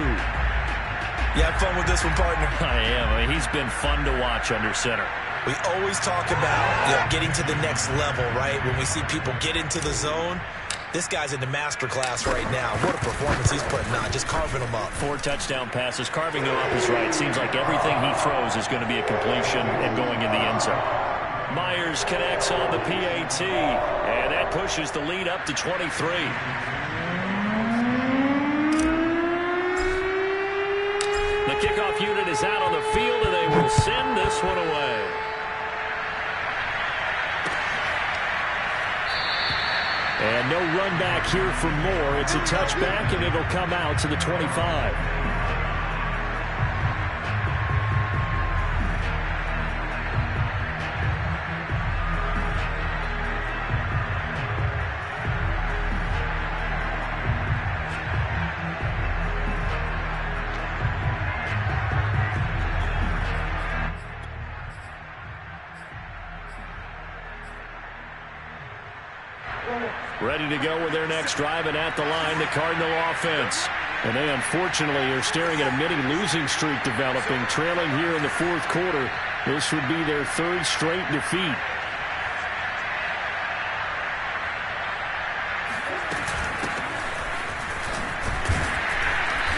You have fun with this one, partner? I am. I mean, he's been fun to watch under center. We always talk about getting to the next level, right? When we see people get into the zone, this guy's in the master class right now. What a performance he's putting on, just carving them up. 4 touchdown passes, carving them up is right. Seems like everything he throws is going to be a completion and going in the end zone. Myers connects on the PAT, and that pushes the lead up to 23. The kickoff unit is out on the field, and they will send this one away. And no run back here for Moore. It's a touchback, and it'll come out to the 25. Ready to go with their next drive, and at the line, the Cardinal offense. And they unfortunately are staring at a mini losing streak developing, trailing here in the fourth quarter. This would be their third straight defeat.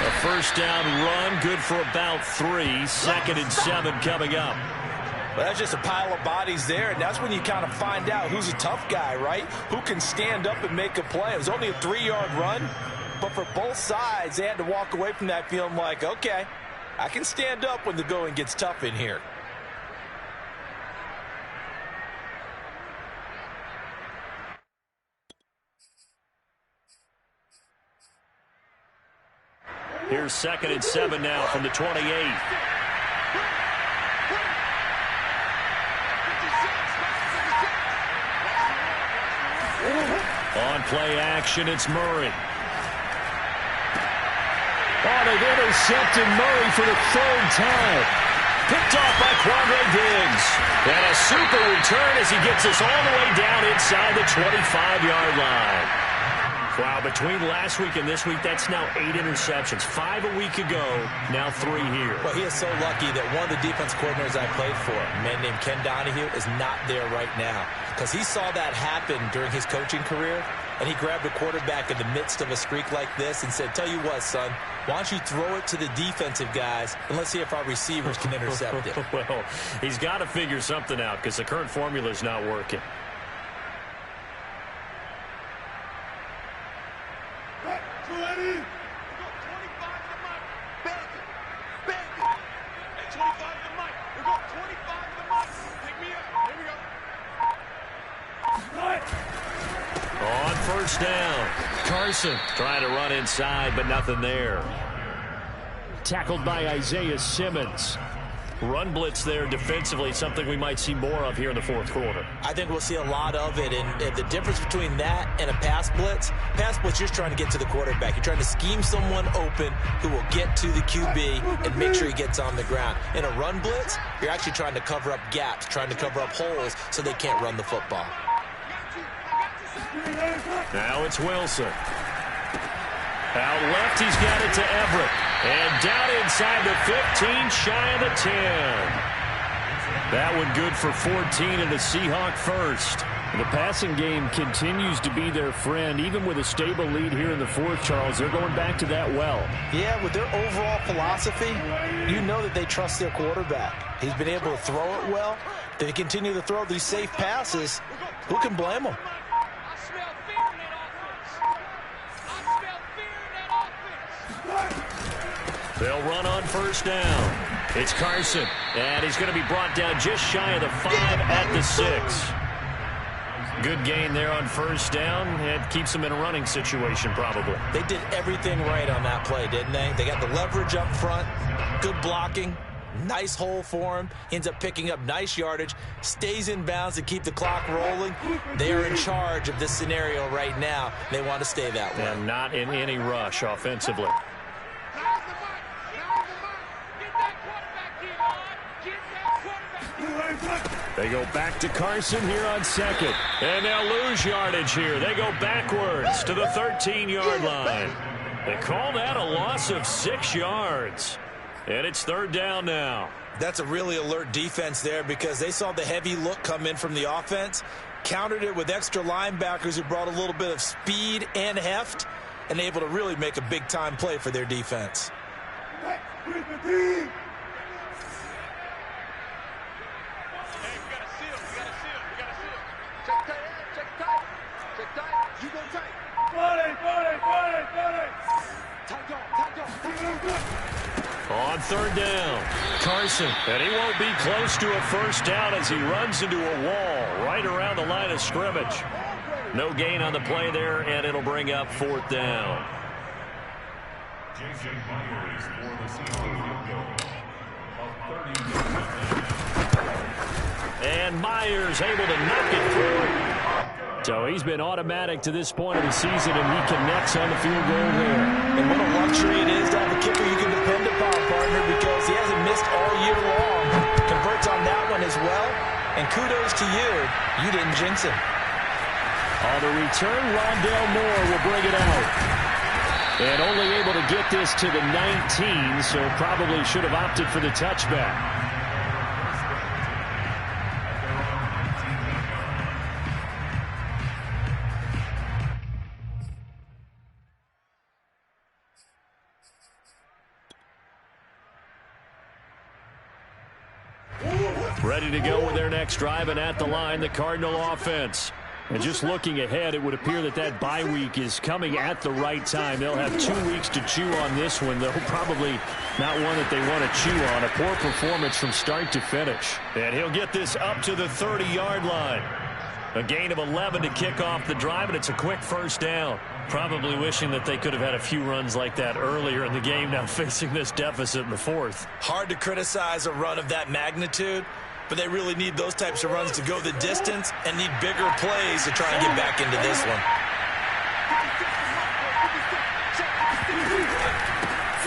A first down run, good for about 3. 2nd and 7 coming up. Well, that's just a pile of bodies there, and that's when you kind of find out who's a tough guy, right? Who can stand up and make a play. It was only a 3-yard run, but for both sides, they had to walk away from that feeling like, okay, I can stand up when the going gets tough in here. Here's 2nd and 7 now from the 28. On play action, it's Murray. Oh, they've intercepted Murray for the 3rd time. Picked off by Quandre Diggs. And a super return as he gets us all the way down inside the 25-yard line. Wow, between last week and this week, that's now 8 interceptions. 5 a week ago, now 3 here. Well, he is so lucky that one of the defense coordinators I played for, a man named Ken Donahue, is not there right now. Because he saw that happen during his coaching career, and he grabbed a quarterback in the midst of a streak like this and said, tell you what, son, why don't you throw it to the defensive guys, and let's see if our receivers can intercept it. Well, he's got to figure something out because the current formula is not working. On first down, Carson trying to run inside, but nothing there. Tackled by Isaiah Simmons. Run blitz there defensively, something we might see more of here in the fourth quarter. I think we'll see a lot of it, and the difference between that and a pass blitz, you're just trying to get to the quarterback. You're trying to scheme someone open who will get to the QB and make sure he gets on the ground. In a run blitz, you're actually trying to cover up gaps, trying to cover up holes so they can't run the football. Now it's Wilson. Out left, he's got it to Everett. And down inside the 15, shy of the 10. That one good for 14 and the Seahawk first. The passing game continues to be their friend. Even with a stable lead here in the fourth, Charles, they're going back to that well. Yeah, with their overall philosophy, you know that they trust their quarterback. He's been able to throw it well. They continue to throw these safe passes. Who can blame them? They'll run on first down. It's Carson, and he's going to be brought down just shy of the 5 at the 6. Good gain there on first down. It keeps them in a running situation probably. They did everything right on that play, didn't they? They got the leverage up front, good blocking, nice hole for him. He ends up picking up nice yardage, stays in bounds to keep the clock rolling. They are in charge of this scenario right now. They want to stay that way. And not in any rush offensively. They go back to Carson here on second. And they'll lose yardage here. They go backwards to the 13-yard line. They call that a loss of 6 yards. And it's third down now. That's a really alert defense there because they saw the heavy look come in from the offense, countered it with extra linebackers who brought a little bit of speed and heft, and able to really make a big-time play for their defense. On third down, Carson, and he won't be close to a first down as he runs into a wall right around the line of scrimmage. No gain on the play there, and it'll bring up fourth down. And Myers able to knock it through. So he's been automatic to this point of the season, and he connects on the field goal there. And what a luxury it is to have a kicker you can depend upon, partner, because he hasn't missed all year long. Converts on that one as well. And kudos to you. You didn't jinx him. On the return, Rondale Moore will bring it out. And only able to get this to the 19, so probably should have opted for the touchback. Ready to go with their next drive, and at the line, the Cardinal offense. And just looking ahead, it would appear that that bye week is coming at the right time. They'll have 2 weeks to chew on this one, though probably not one that they want to chew on. A poor performance from start to finish. And he'll get this up to the 30-yard line. A gain of 11 to kick off the drive, and it's a quick first down. Probably wishing that they could have had a few runs like that earlier in the game, now facing this deficit in the fourth. Hard to criticize a run of that magnitude, but they really need those types of runs to go the distance and need bigger plays to try and get back into this one.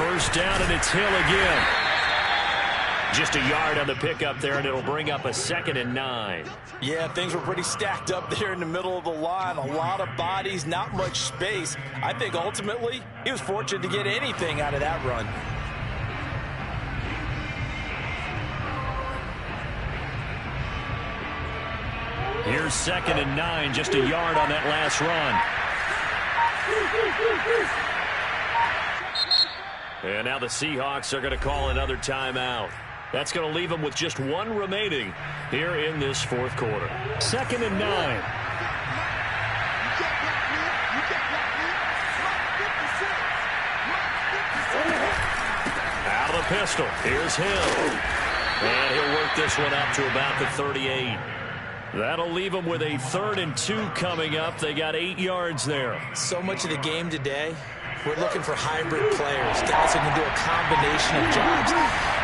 First down, and it's Hill again. Just a yard on the pickup there, and it'll bring up a 2nd and 9. Yeah, things were pretty stacked up there in the middle of the line. A lot of bodies, not much space. I think ultimately he was fortunate to get anything out of that run. Here's 2nd and 9, just a yard on that last run. And now the Seahawks are going to call another timeout. That's going to leave them with just 1 remaining here in this fourth quarter. 2nd and 9. Out of the pistol. Here's Hill. And he'll work this one up to about the 38. That'll leave them with a 3rd and 2 coming up. They got 8 yards there. So much of the game today, we're looking for hybrid players, guys who can do a combination of jobs.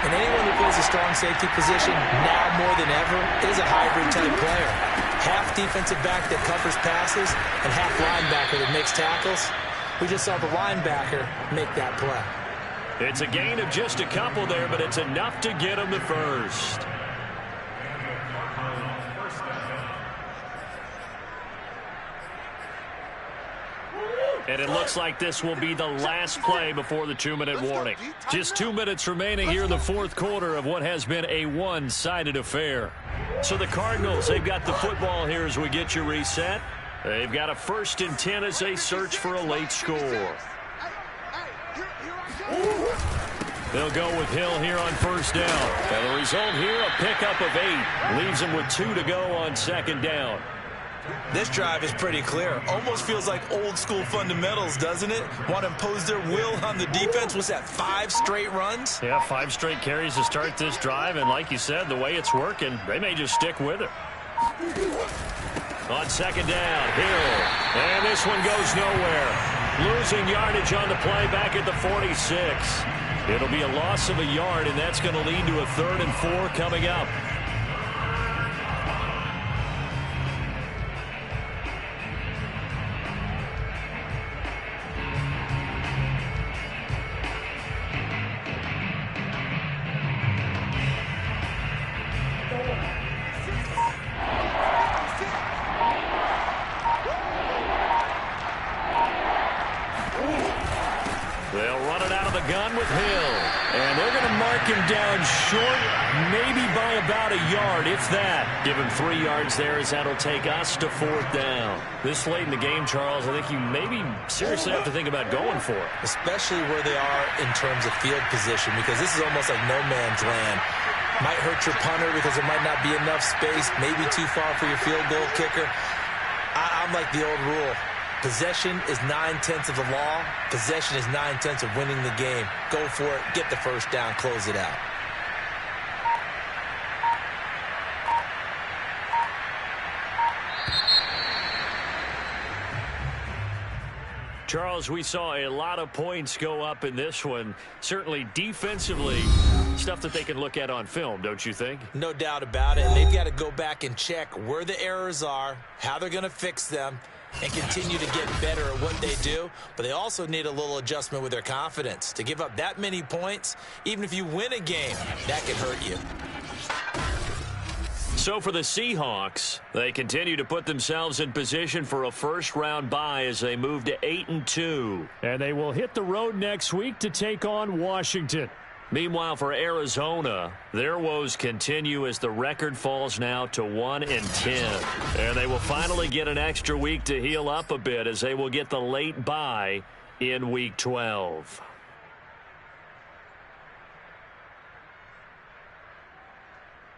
And anyone who plays a strong safety position, now more than ever, is a hybrid-type player. Half defensive back that covers passes and half linebacker that makes tackles. We just saw the linebacker make that play. It's a gain of just a couple there, but it's enough to get them the first. And it looks like this will be the last play before the 2-minute warning. Just 2 minutes remaining here in the fourth quarter of what has been a one-sided affair. So the Cardinals, they've got the football here as we get you reset. They've got a 1st and 10 as they search for a late score. They'll go with Hill here on 1st down. And the result here, a pickup of 8. Leaves them with 2 to go on 2nd down. This drive is pretty clear. Almost feels like old-school fundamentals, doesn't it? Want to impose their will on the defense. Was that 5 straight runs? Yeah, 5 straight carries to start this drive. And like you said, the way it's working, they may just stick with it. On 2nd down, Hill. And this one goes nowhere. Losing yardage on the play back at the 46. It'll be a loss of a yard, and that's going to lead to a 3rd and 4 coming up. They'll run it out of the gun with Hill. And they're going to mark him down short, maybe by about a yard, if that. Give him 3 yards there as that'll take us to 4th down. This late in the game, Charles, I think you maybe seriously have to think about going for it. Especially where they are in terms of field position, because this is almost like no man's land. Might hurt your punter because there might not be enough space, maybe too far for your field goal kicker. I'm like the old rule. Possession is 9/10 of the law. Possession is 9/10 of winning the game. Go for it. Get the first down. Close it out. Charles, we saw a lot of points go up in this one. Certainly defensively, stuff that they can look at on film, don't you think? No doubt about it. And they've got to go back and check where the errors are, how they're going to fix them, and continue to get better at what they do. But they also need a little adjustment with their confidence. To give up that many points, even if you win a game, that can hurt you. So for the Seahawks, they continue to put themselves in position for a first-round bye as they move to 8-2. And they will hit the road next week to take on Washington. Meanwhile, for Arizona, their woes continue as the record falls now to 1-10. And they will finally get an extra week to heal up a bit as they will get the late bye in Week 12.